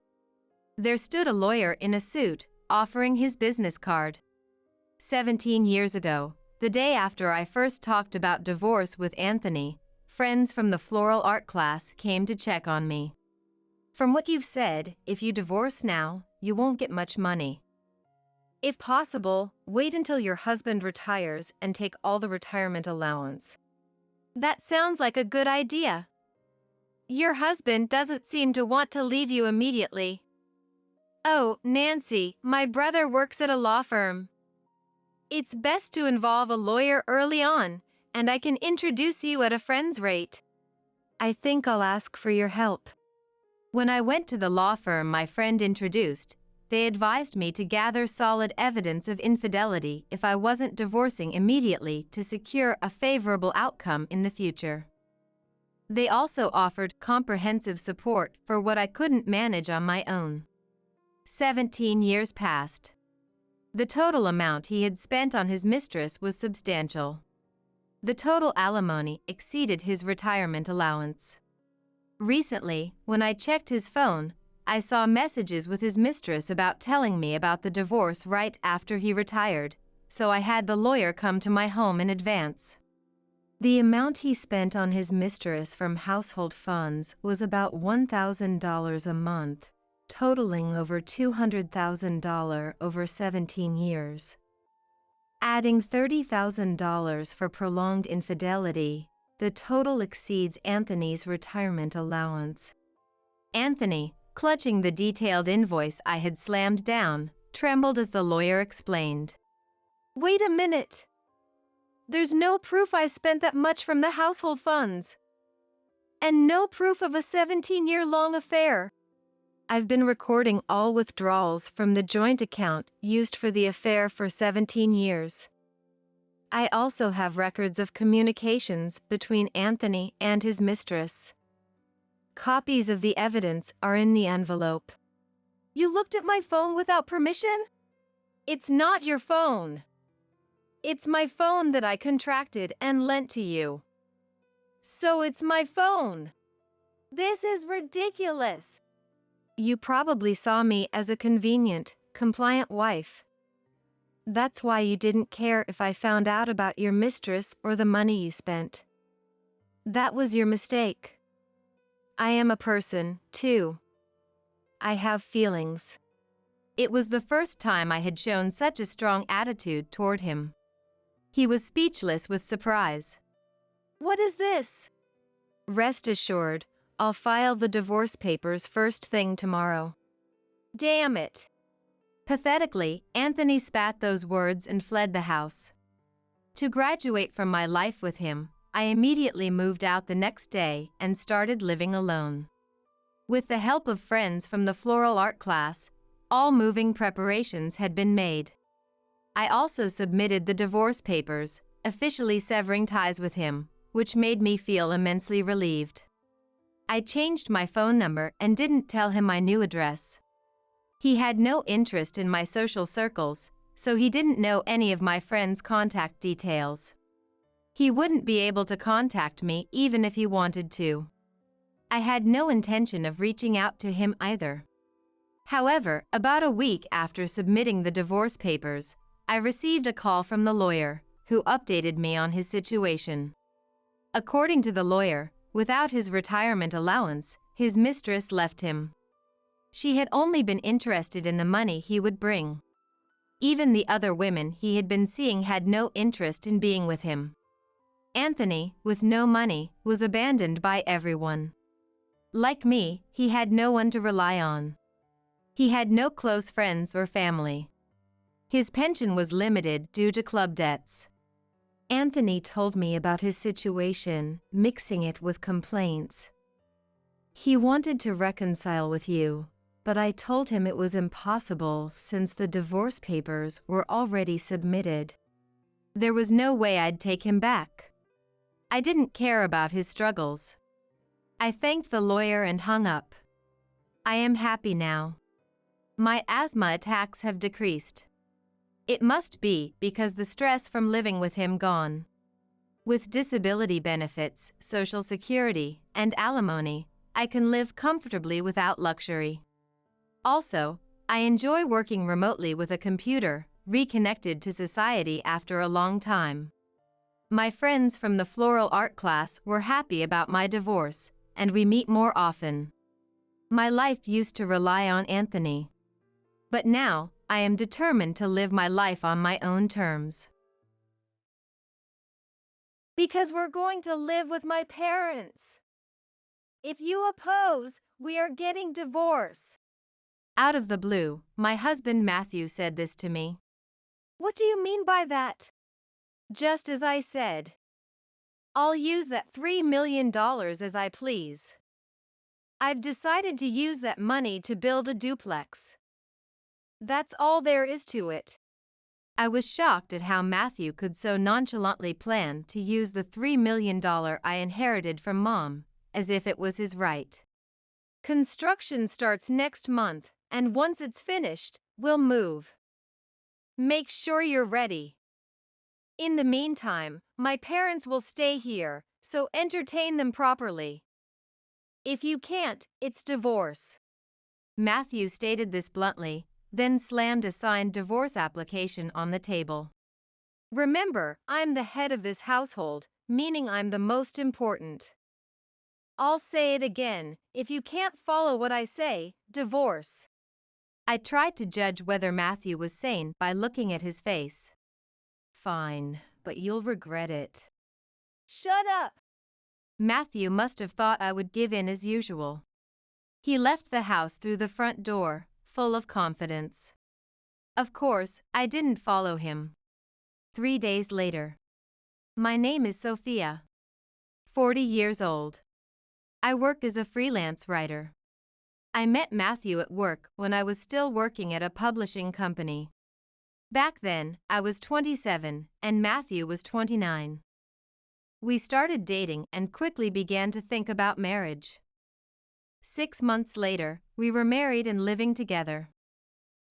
There stood a lawyer in a suit, offering his business card. 17 years ago, the day after I first talked about divorce with Anthony, friends from the floral art class came to check on me. "From what you've said, if you divorce now, you won't get much money." If possible, wait until your husband retires and take all the retirement allowance. That sounds like a good idea. Your husband doesn't seem to want to leave you immediately. Oh, Nancy, my brother works at a law firm. It's best to involve a lawyer early on, and I can introduce you at a friend's rate. I think I'll ask for your help. When I went to the law firm my friend introduced, they advised me to gather solid evidence of infidelity if I wasn't divorcing immediately to secure a favorable outcome in the future. They also offered comprehensive support for what I couldn't manage on my own. 17 years passed. The total amount he had spent on his mistress was substantial. The total alimony exceeded his retirement allowance. Recently, when I checked his phone, I saw messages with his mistress about telling me about the divorce right after he retired, so I had the lawyer come to my home in advance. The amount he spent on his mistress from household funds was about $1,000 a month, totaling over $200,000 over 17 years. Adding $30,000 for prolonged infidelity, the total exceeds Anthony's retirement allowance. Anthony, clutching the detailed invoice I had slammed down, trembled as the lawyer explained. Wait a minute. There's no proof I spent that much from the household funds. And no proof of a 17-year-long affair. I've been recording all withdrawals from the joint account used for the affair for 17 years. I also have records of communications between Anthony and his mistress. Copies of the evidence are in the envelope. You looked at my phone without permission? It's not your phone. It's my phone that I contracted and lent to you. So it's my phone. This is ridiculous. You probably saw me as a convenient, compliant wife. That's why you didn't care if I found out about your mistress or the money you spent. That was your mistake. I am a person, too. I have feelings. It was the first time I had shown such a strong attitude toward him. He was speechless with surprise. What is this? Rest assured, I'll file the divorce papers first thing tomorrow. Damn it. Pathetically, Anthony spat those words and fled the house. To graduate from my life with him, I immediately moved out the next day and started living alone. With the help of friends from the floral art class, all moving preparations had been made. I also submitted the divorce papers, officially severing ties with him, which made me feel immensely relieved. I changed my phone number and didn't tell him my new address. He had no interest in my social circles, so he didn't know any of my friends' contact details. He wouldn't be able to contact me even if he wanted to. I had no intention of reaching out to him either. However, about a week after submitting the divorce papers, I received a call from the lawyer, who updated me on his situation. According to the lawyer, without his retirement allowance, his mistress left him. She had only been interested in the money he would bring. Even the other women he had been seeing had no interest in being with him. Anthony, with no money, was abandoned by everyone. Like me, he had no one to rely on. He had no close friends or family. His pension was limited due to club debts. Anthony told me about his situation, mixing it with complaints. He wanted to reconcile with you, but I told him it was impossible since the divorce papers were already submitted. There was no way I'd take him back. I didn't care about his struggles. I thanked the lawyer and hung up. I am happy now. My asthma attacks have decreased. It must be because the stress from living with him gone. With disability benefits, Social Security, and alimony, I can live comfortably without luxury. Also, I enjoy working remotely with a computer, reconnected to society after a long time. My friends from the floral art class were happy about my divorce, and we meet more often. My life used to rely on Anthony. But now, I am determined to live my life on my own terms. Because we're going to live with my parents. If you oppose, we are getting divorced. Out of the blue, my husband Matthew said this to me. What do you mean by that? Just as I said. I'll use that $3 million as I please. I've decided to use that money to build a duplex. That's all there is to it. I was shocked at how Matthew could so nonchalantly plan to use the $3 million I inherited from Mom, as if it was his right. Construction starts next month, and once it's finished, we'll move. Make sure you're ready. In the meantime, my parents will stay here, so entertain them properly. If you can't, it's divorce. Matthew stated this bluntly, then slammed a signed divorce application on the table. Remember, I'm the head of this household, meaning I'm the most important. I'll say it again, if you can't follow what I say, divorce. I tried to judge whether Matthew was sane by looking at his face. Fine, but you'll regret it. Shut up! Matthew must have thought I would give in as usual. He left the house through the front door, full of confidence. Of course, I didn't follow him. 3 days later. My name is Sophia. 40 years old. I work as a freelance writer. I met Matthew at work when I was still working at a publishing company. Back then, I was 27 and Matthew was 29. We started dating and quickly began to think about marriage. 6 months later, we were married and living together.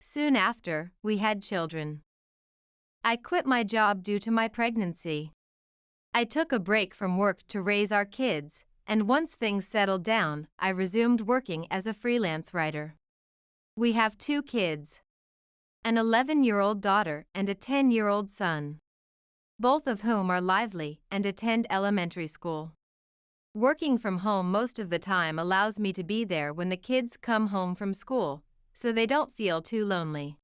Soon after, we had children. I quit my job due to my pregnancy. I took a break from work to raise our kids, and once things settled down, I resumed working as a freelance writer. We have 2 kids, an 11-year-old daughter and a 10-year-old son, both of whom are lively and attend elementary school. Working from home most of the time allows me to be there when the kids come home from school, so they don't feel too lonely.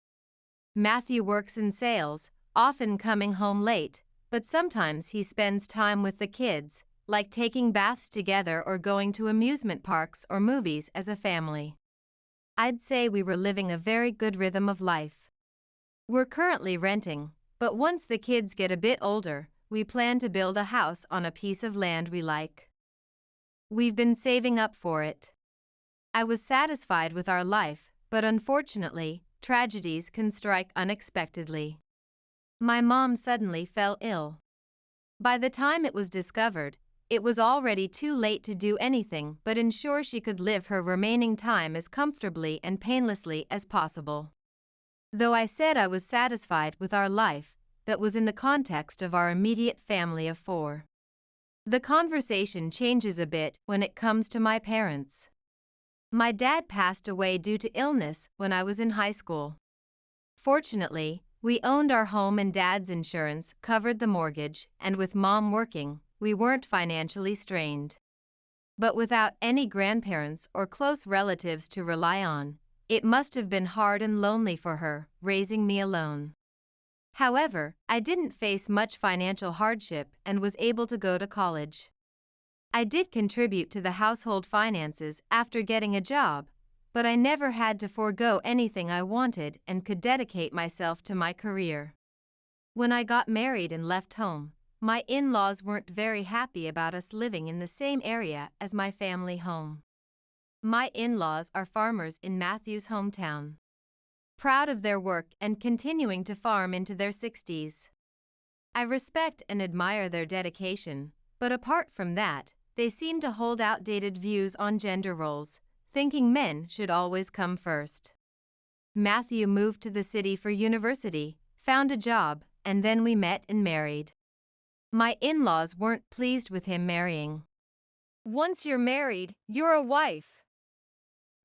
Matthew works in sales, often coming home late, but sometimes he spends time with the kids, like taking baths together or going to amusement parks or movies as a family. I'd say we were living a very good rhythm of life. We're currently renting, but once the kids get a bit older, we plan to build a house on a piece of land we like. We've been saving up for it. I was satisfied with our life, but unfortunately, tragedies can strike unexpectedly. My mom suddenly fell ill. By the time it was discovered, it was already too late to do anything but ensure she could live her remaining time as comfortably and painlessly as possible. Though I said I was satisfied with our life, that was in the context of our immediate family of 4. The conversation changes a bit when it comes to my parents. My dad passed away due to illness when I was in high school. Fortunately, we owned our home and Dad's insurance covered the mortgage, and with Mom working, we weren't financially strained. But without any grandparents or close relatives to rely on, it must have been hard and lonely for her, raising me alone. However, I didn't face much financial hardship and was able to go to college. I did contribute to the household finances after getting a job, but I never had to forego anything I wanted and could dedicate myself to my career. When I got married and left home, my in-laws weren't very happy about us living in the same area as my family home. My in-laws are farmers in Matthew's hometown, proud of their work and continuing to farm into their 60s. I respect and admire their dedication, but apart from that, they seem to hold outdated views on gender roles, thinking men should always come first. Matthew moved to the city for university, found a job, and then we met and married. My in-laws weren't pleased with him marrying. Once you're married, you're a wife.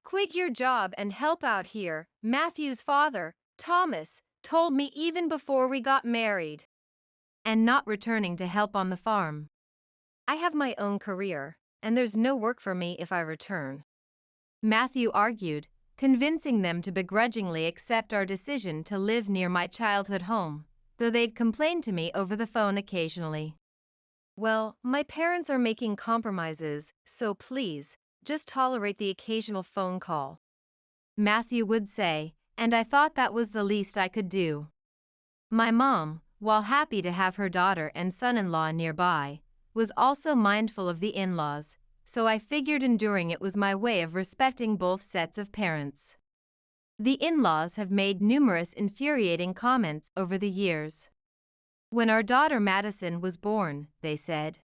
Quit your job and help out here, Matthew's father, Thomas, told me even before we got married. And not returning to help on the farm. I have my own career, and there's no work for me if I return. Matthew argued, convincing them to begrudgingly accept our decision to live near my childhood home, though they'd complain to me over the phone occasionally. Well, my parents are making compromises, so please, just tolerate the occasional phone call, Matthew would say, and I thought that was the least I could do. My mom, while happy to have her daughter and son-in-law nearby, was also mindful of the in-laws, so I figured enduring it was my way of respecting both sets of parents. The in-laws have made numerous infuriating comments over the years. When our daughter Madison was born, they said,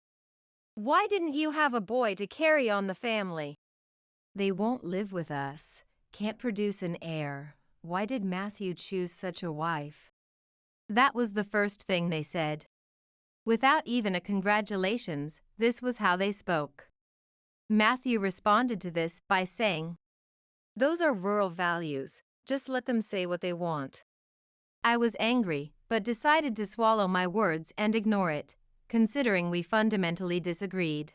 "Why didn't you have a boy to carry on the family?" "They won't live with us, can't produce an heir. Why did Matthew choose such a wife?" That was the first thing they said. Without even a congratulations, this was how they spoke. Matthew responded to this by saying, "Those are rural values, just let them say what they want." I was angry, but decided to swallow my words and ignore it, considering we fundamentally disagreed.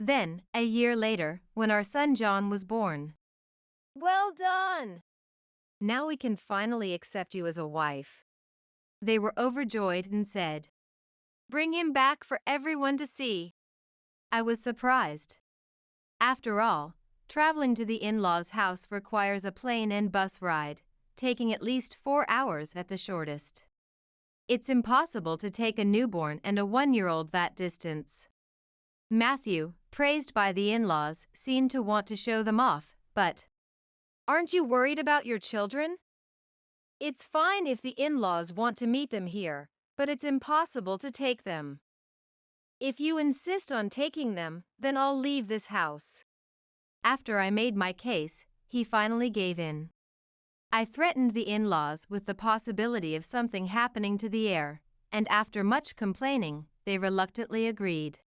Then, a year later, when our son John was born, "Well done! Now we can finally accept you as a wife." they were overjoyed and said, "Bring him back for everyone to see." I was surprised. After all, traveling to the in-laws' house requires a plane and bus ride, taking at least 4 hours at the shortest. It's impossible to take a newborn and a 1-year-old that distance. Matthew, praised by the in-laws, seemed to want to show them off, but, "Aren't you worried about your children? It's fine if the in-laws want to meet them here, but it's impossible to take them. If you insist on taking them, then I'll leave this house." After I made my case, he finally gave in. I threatened the in-laws with the possibility of something happening to the heir, and after much complaining, they reluctantly agreed.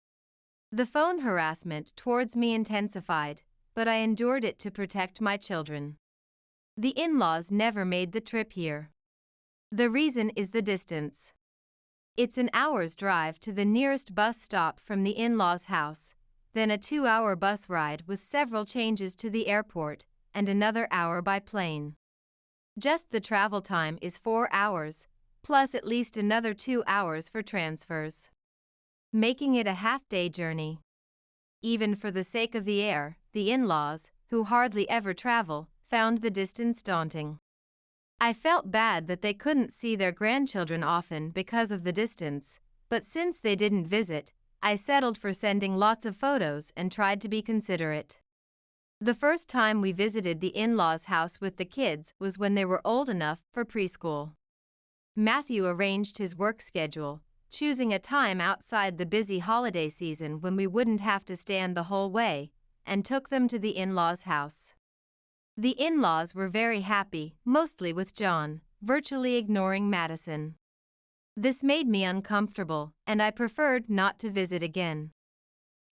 The phone harassment towards me intensified, but I endured it to protect my children. The in-laws never made the trip here. The reason is the distance. It's an hour's drive to the nearest bus stop from the in-laws' house, then a 2-hour bus ride with several changes to the airport, and another hour by plane. Just the travel time is 4 hours, plus at least another 2 hours for transfers, making it a half-day journey. Even for the sake of the heir, the in-laws, who hardly ever travel, found the distance daunting. I felt bad that they couldn't see their grandchildren often because of the distance, but since they didn't visit, I settled for sending lots of photos and tried to be considerate. The first time we visited the in-laws' house with the kids was when they were old enough for preschool. Matthew arranged his work schedule, choosing a time outside the busy holiday season when we wouldn't have to stand the whole way, and took them to the in-laws' house. The in-laws were very happy, mostly with John, virtually ignoring Madison. This made me uncomfortable, and I preferred not to visit again.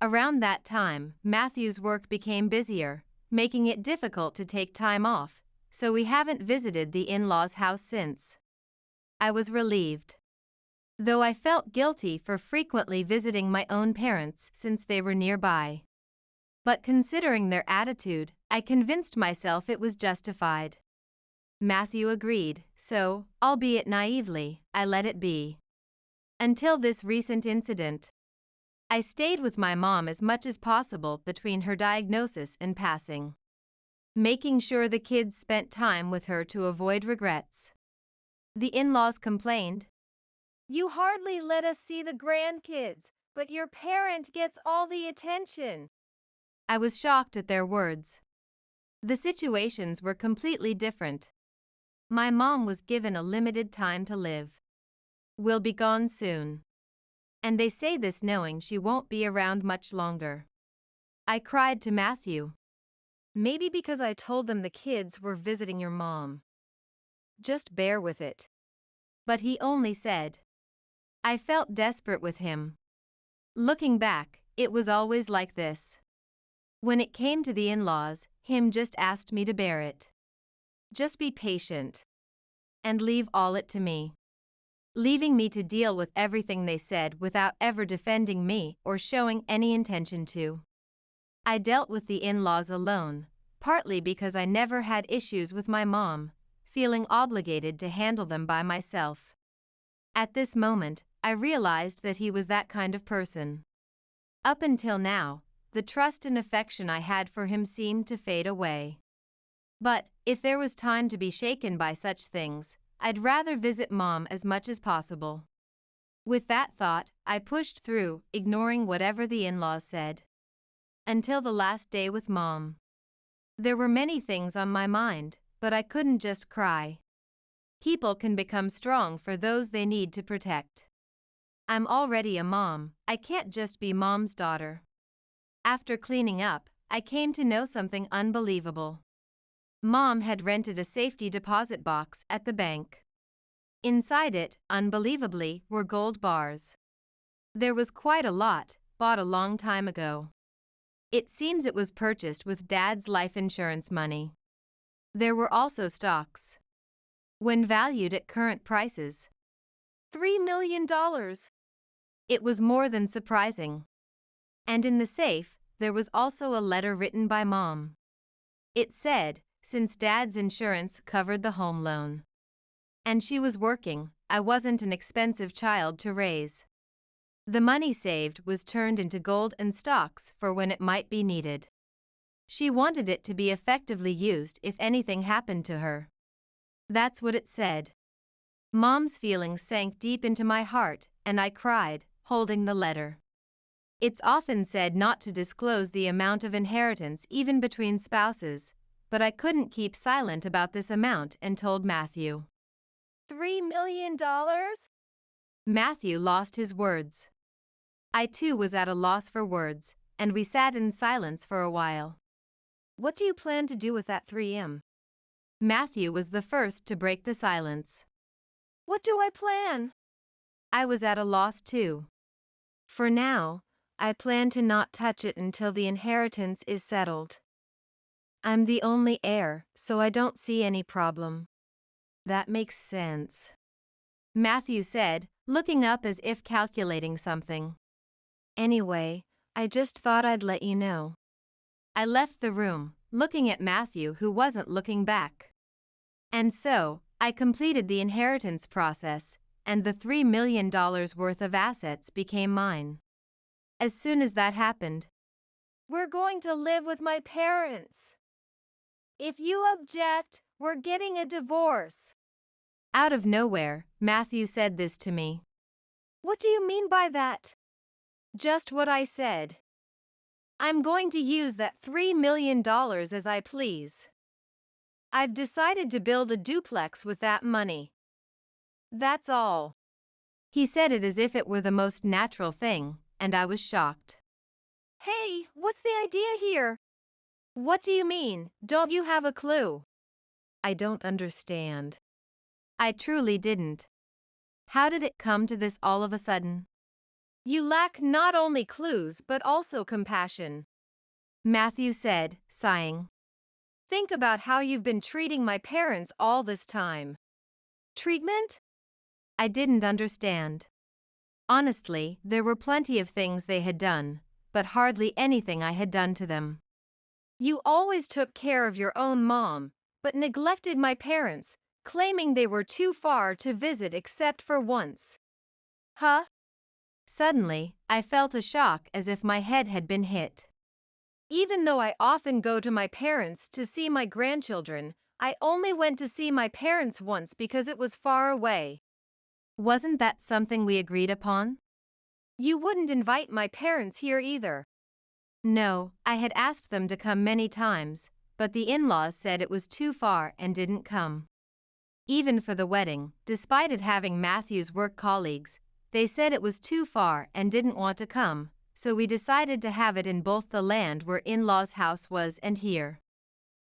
Around that time, Matthew's work became busier, making it difficult to take time off, so we haven't visited the in-laws' house since. I was relieved, though I felt guilty for frequently visiting my own parents since they were nearby. But considering their attitude, I convinced myself it was justified. Matthew agreed, so, albeit naively, I let it be. Until this recent incident. I stayed with my mom as much as possible between her diagnosis and passing, making sure the kids spent time with her to avoid regrets. The in-laws complained, "You hardly let us see the grandkids, but your parent gets all the attention." I was shocked at their words. The situations were completely different. My mom was given a limited time to live. We'll be gone soon. And they say this knowing she won't be around much longer. I cried to Matthew. "Maybe because I told them the kids were visiting your mom. Just bear with it." But he only said. I felt desperate with him. Looking back, it was always like this. When it came to the in-laws, him just asked me to bear it. Just be patient. And leave all it to me. Leaving me to deal with everything they said without ever defending me or showing any intention to. I dealt with the in-laws alone, partly because I never had issues with my mom, feeling obligated to handle them by myself. At this moment, I realized that he was that kind of person. Up until now, the trust and affection I had for him seemed to fade away. But, if there was time to be shaken by such things, I'd rather visit Mom as much as possible. With that thought, I pushed through, ignoring whatever the in-laws said. Until the last day with Mom. There were many things on my mind, but I couldn't just cry. People can become strong for those they need to protect. I'm already a mom, I can't just be Mom's daughter. After cleaning up, I came to know something unbelievable. Mom had rented a safety deposit box at the bank. Inside it, unbelievably, were gold bars. There was quite a lot, bought a long time ago. It seems it was purchased with Dad's life insurance money. There were also stocks. When valued at current prices, $3 million. It was more than surprising. And in the safe, there was also a letter written by Mom. It said, since Dad's insurance covered the home loan. And she was working, I wasn't an expensive child to raise. The money saved was turned into gold and stocks for when it might be needed. She wanted it to be effectively used if anything happened to her. That's what it said. Mom's feelings sank deep into my heart, and I cried, holding the letter. It's often said not to disclose the amount of inheritance even between spouses, but I couldn't keep silent about this amount and told Matthew. $3 million? Matthew lost his words. I too was at a loss for words, and we sat in silence for a while. What do you plan to do with that 3M? Matthew was the first to break the silence. What do I plan? I was at a loss too. For now, I plan to not touch it until the inheritance is settled. I'm the only heir, so I don't see any problem. That makes sense, Matthew said, looking up as if calculating something. Anyway, I just thought I'd let you know. I left the room, looking at Matthew who wasn't looking back. And so, I completed the inheritance process, and the $3 million worth of assets became mine. As soon as that happened, we're going to live with my parents. If you object, we're getting a divorce. Out of nowhere, Matthew said this to me. What do you mean by that? Just what I said. I'm going to use that $3 million as I please. I've decided to build a duplex with that money. That's all. He said it as if it were the most natural thing, and I was shocked. Hey, what's the idea here? What do you mean? Don't you have a clue? I don't understand. I truly didn't. How did it come to this all of a sudden? You lack not only clues but also compassion, Matthew said, sighing. Think about how you've been treating my parents all this time. Treatment? I didn't understand. Honestly, there were plenty of things they had done, but hardly anything I had done to them. You always took care of your own mom, but neglected my parents, claiming they were too far to visit except for once. Huh? Suddenly, I felt a shock as if my head had been hit. Even though I often go to my parents to see my grandchildren, I only went to see my parents once because it was far away. Wasn't that something we agreed upon? You wouldn't invite my parents here either. No, I had asked them to come many times, but the in-laws said it was too far and didn't come. Even for the wedding, despite it having Matthew's work colleagues, they said it was too far and didn't want to come, so we decided to have it in both the land where in-laws' house was and here.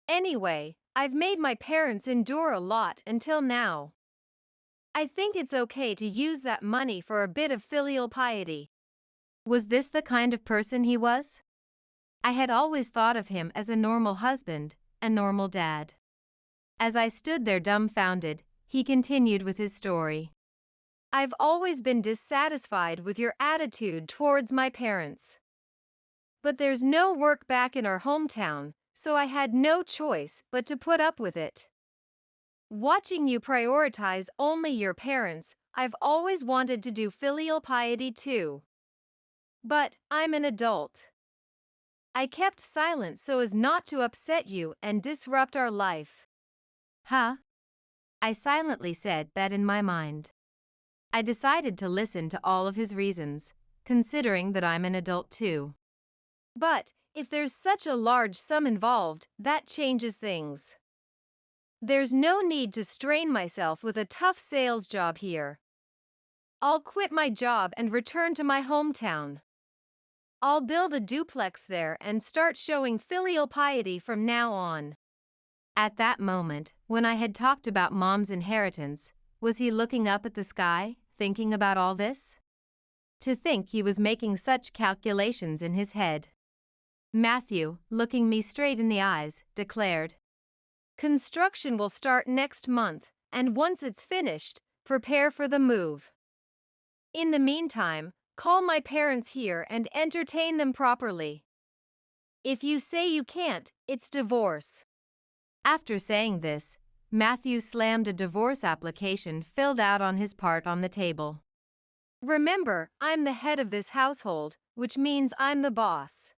Anyway, I've made my parents endure a lot until now. I think it's okay to use that money for a bit of filial piety. Was this the kind of person he was? I had always thought of him as a normal husband, a normal dad. As I stood there dumbfounded, he continued with his story. I've always been dissatisfied with your attitude towards my parents. But there's no work back in our hometown, so I had no choice but to put up with it. Watching you prioritize only your parents, I've always wanted to do filial piety too. But I'm an adult. I kept silent so as not to upset you and disrupt our life. Huh? I silently said that in my mind. I decided to listen to all of his reasons, considering that I'm an adult too. But if there's such a large sum involved, that changes things. There's no need to strain myself with a tough sales job here. I'll quit my job and return to my hometown. I'll build a duplex there and start showing filial piety from now on. At that moment, when I had talked about Mom's inheritance, was he looking up at the sky, thinking about all this? To think he was making such calculations in his head. Matthew, looking me straight in the eyes, declared, Construction will start next month, and once it's finished, prepare for the move. In the meantime, call my parents here and entertain them properly. If you say you can't, it's divorce. After saying this, Matthew slammed a divorce application filled out on his part on the table. Remember, I'm the head of this household, which means I'm the boss.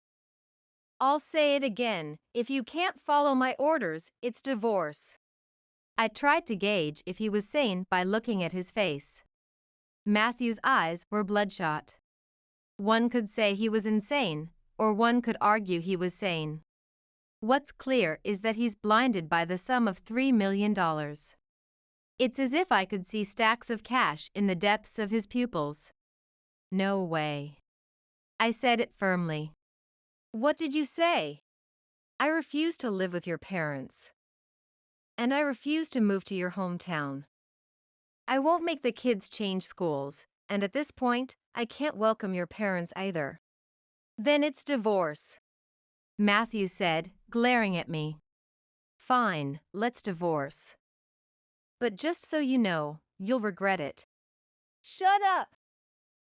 I'll say it again, if you can't follow my orders, it's divorce. I tried to gauge if he was sane by looking at his face. Matthew's eyes were bloodshot. One could say he was insane, or one could argue he was sane. What's clear is that he's blinded by the sum of $3 million. It's as if I could see stacks of cash in the depths of his pupils. No way. I said it firmly. What did you say? I refuse to live with your parents. And I refuse to move to your hometown. I won't make the kids change schools, and at this point, I can't welcome your parents either. Then it's divorce. Matthew said, glaring at me. Fine, let's divorce. But just so you know, you'll regret it. Shut up!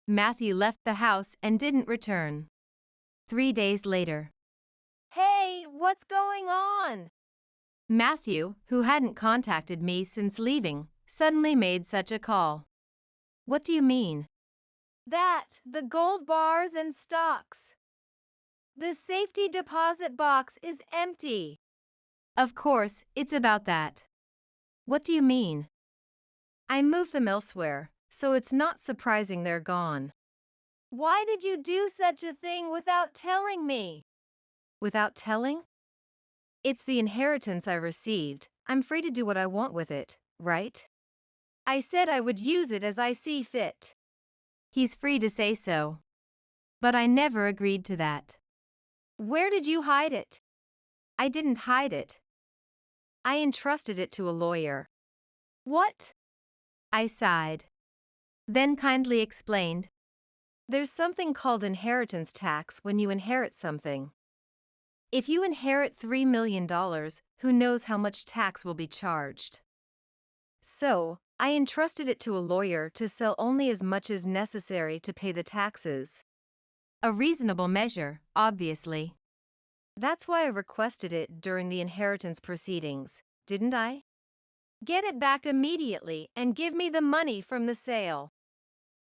Matthew left the house and didn't return. 3 days later. Hey, what's going on? Matthew, who hadn't contacted me since leaving, suddenly made such a call. What do you mean? The gold bars and stocks. The safety deposit box is empty. Of course, it's about that. What do you mean? I moved them elsewhere, so it's not surprising they're gone. Why did you do such a thing without telling me? Without telling? It's the inheritance I received. I'm free to do what I want with it, right? I said I would use it as I see fit. He's free to say so. But I never agreed to that. Where did you hide it? I didn't hide it. I entrusted it to a lawyer. What? I sighed. Then kindly explained. There's something called inheritance tax when you inherit something. If you inherit $3 million, who knows how much tax will be charged? So, I entrusted it to a lawyer to sell only as much as necessary to pay the taxes. A reasonable measure, obviously. That's why I requested it during the inheritance proceedings, didn't I? Get it back immediately and give me the money from the sale.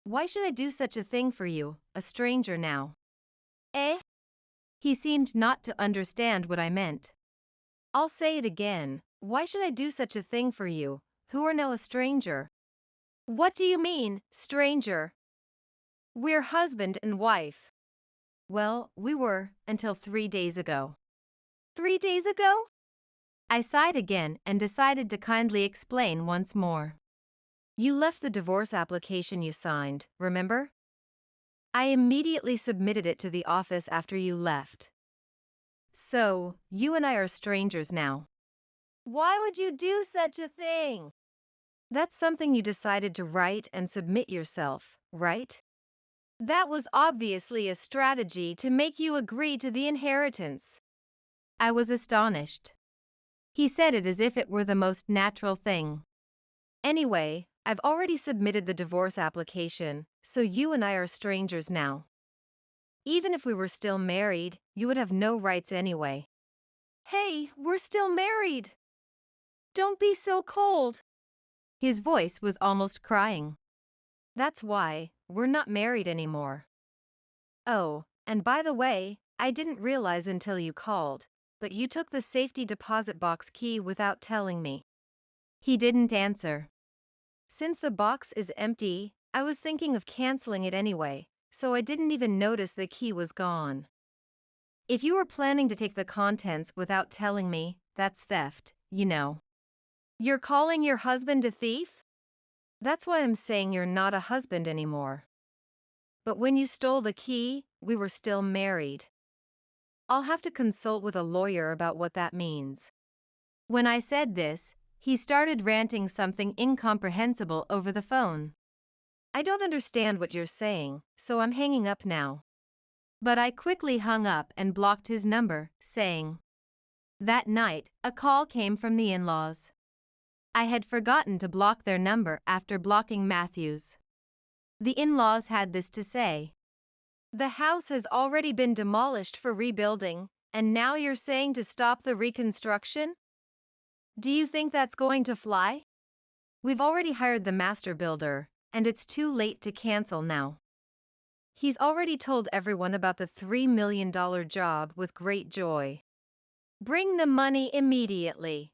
Why should I do such a thing for you, a stranger now? Eh? He seemed not to understand what I meant. I'll say it again. Why should I do such a thing for you, who are now a stranger? What do you mean, stranger? We're husband and wife. Well, we were, until 3 days ago. 3 days ago? I sighed again and decided to kindly explain once more. You left the divorce application you signed, remember? I immediately submitted it to the office after you left. So, you and I are strangers now. Why would you do such a thing? That's something you decided to write and submit yourself, right? That was obviously a strategy to make you agree to the inheritance. I was astonished. He said it as if it were the most natural thing. Anyway, I've already submitted the divorce application, so you and I are strangers now. Even if we were still married, you would have no rights anyway. Hey, we're still married. Don't be so cold. His voice was almost crying. That's why we're not married anymore. Oh, and by the way, I didn't realize until you called, but you took the safety deposit box key without telling me. He didn't answer. Since the box is empty, I was thinking of canceling it anyway, so I didn't even notice the key was gone. If you were planning to take the contents without telling me, that's theft, you know. You're calling your husband a thief? That's why I'm saying you're not a husband anymore. But when you stole the key, we were still married. I'll have to consult with a lawyer about what that means. When I said this, he started ranting something incomprehensible over the phone. I don't understand what you're saying, so I'm hanging up now. But I quickly hung up and blocked his number, saying, that night, a call came from the in-laws. I had forgotten to block their number after blocking Matthew's. The in-laws had this to say. The house has already been demolished for rebuilding, and now you're saying to stop the reconstruction? Do you think that's going to fly? We've already hired the master builder, and it's too late to cancel now. He's already told everyone about the $3 million job with great joy. Bring the money immediately.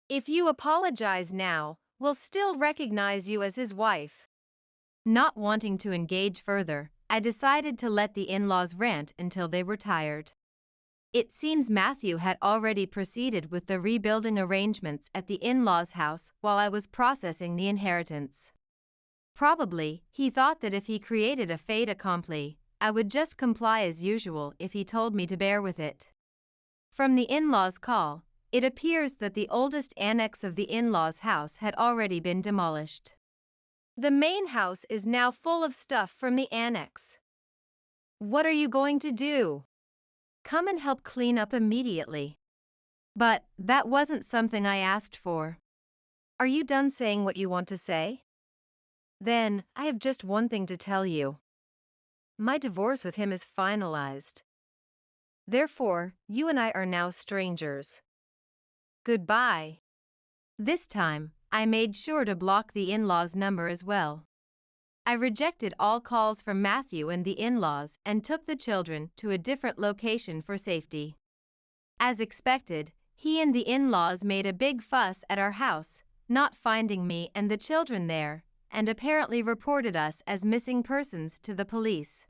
If you apologize now, we'll still recognize you as his wife. Not wanting to engage further, I decided to let the in-laws rant until they were tired. It seems Matthew had already proceeded with the rebuilding arrangements at the in-laws' house while I was processing the inheritance. Probably, he thought that if he created a fait accompli, I would just comply as usual if he told me to bear with it. From the in-laws' call, it appears that the oldest annex of the in-laws' house had already been demolished. The main house is now full of stuff from the annex. What are you going to do? Come and help clean up immediately. But that wasn't something I asked for. Are you done saying what you want to say? Then, I have just one thing to tell you. My divorce with him is finalized. Therefore, you and I are now strangers. Goodbye. This time, I made sure to block the in-laws' number as well. I rejected all calls from Matthew and the in-laws and took the children to a different location for safety. As expected, he and the in-laws made a big fuss at our house, not finding me and the children there, and apparently reported us as missing persons to the police.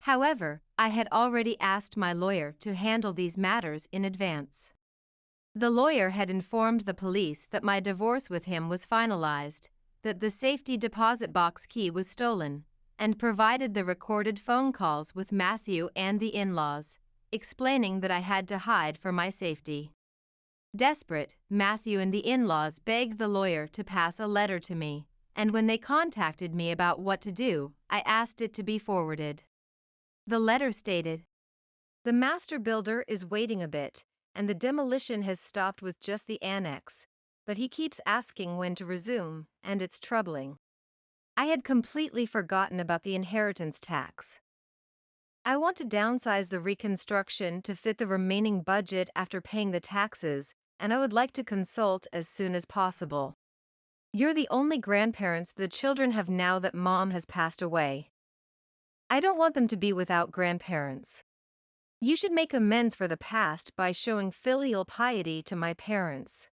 However, I had already asked my lawyer to handle these matters in advance. The lawyer had informed the police that my divorce with him was finalized, that the safety deposit box key was stolen, and provided the recorded phone calls with Matthew and the in-laws, explaining that I had to hide for my safety. Desperate, Matthew and the in-laws begged the lawyer to pass a letter to me, and when they contacted me about what to do, I asked it to be forwarded. The letter stated, "The master builder is waiting a bit, and the demolition has stopped with just the annex, but he keeps asking when to resume, and it's troubling. I had completely forgotten about the inheritance tax. I want to downsize the reconstruction to fit the remaining budget after paying the taxes, and I would like to consult as soon as possible. You're the only grandparents the children have now that mom has passed away. I don't want them to be without grandparents. You should make amends for the past by showing filial piety to my parents.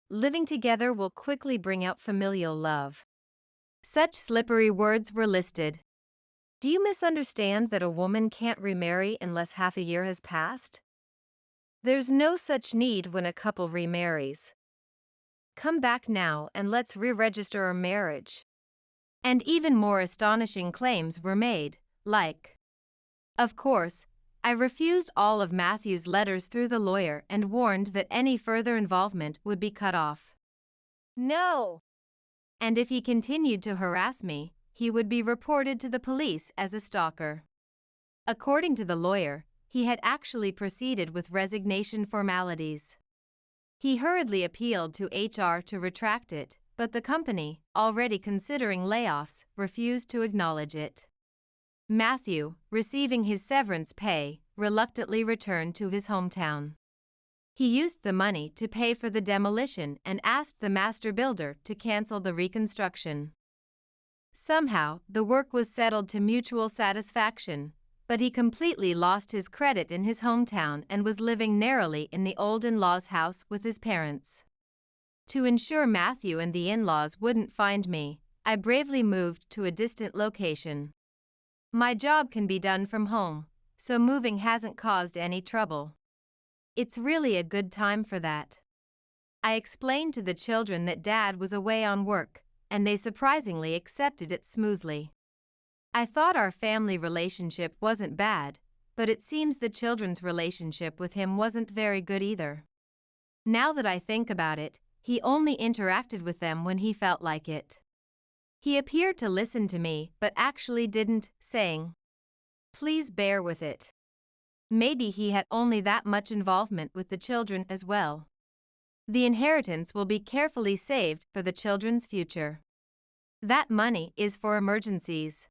Living together will quickly bring out familial love." Such slippery words were listed. Do you misunderstand that a woman can't remarry unless half a year has passed? There's no such need when a couple remarries. Come back now and let's re-register our marriage. And even more astonishing claims were made, like, of course, I refused all of Matthew's letters through the lawyer and warned that any further involvement would be cut off. No! And if he continued to harass me, he would be reported to the police as a stalker. According to the lawyer, he had actually proceeded with resignation formalities. He hurriedly appealed to HR to retract it, but the company, already considering layoffs, refused to acknowledge it. Matthew, receiving his severance pay, reluctantly returned to his hometown. He used the money to pay for the demolition and asked the master builder to cancel the reconstruction. Somehow, the work was settled to mutual satisfaction, but he completely lost his credit in his hometown and was living narrowly in the old in-laws' house with his parents. To ensure Matthew and the in-laws wouldn't find me, I bravely moved to a distant location. My job can be done from home, so moving hasn't caused any trouble. It's really a good time for that. I explained to the children that Dad was away on work, and they surprisingly accepted it smoothly. I thought our family relationship wasn't bad, but it seems the children's relationship with him wasn't very good either. Now that I think about it, he only interacted with them when he felt like it. He appeared to listen to me but actually didn't, saying, "Please bear with it." Maybe he had only that much involvement with the children as well. The inheritance will be carefully saved for the children's future. That money is for emergencies.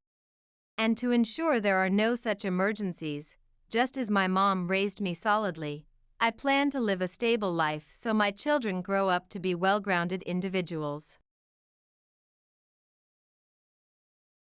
And to ensure there are no such emergencies, just as my mom raised me solidly, I plan to live a stable life so my children grow up to be well-grounded individuals.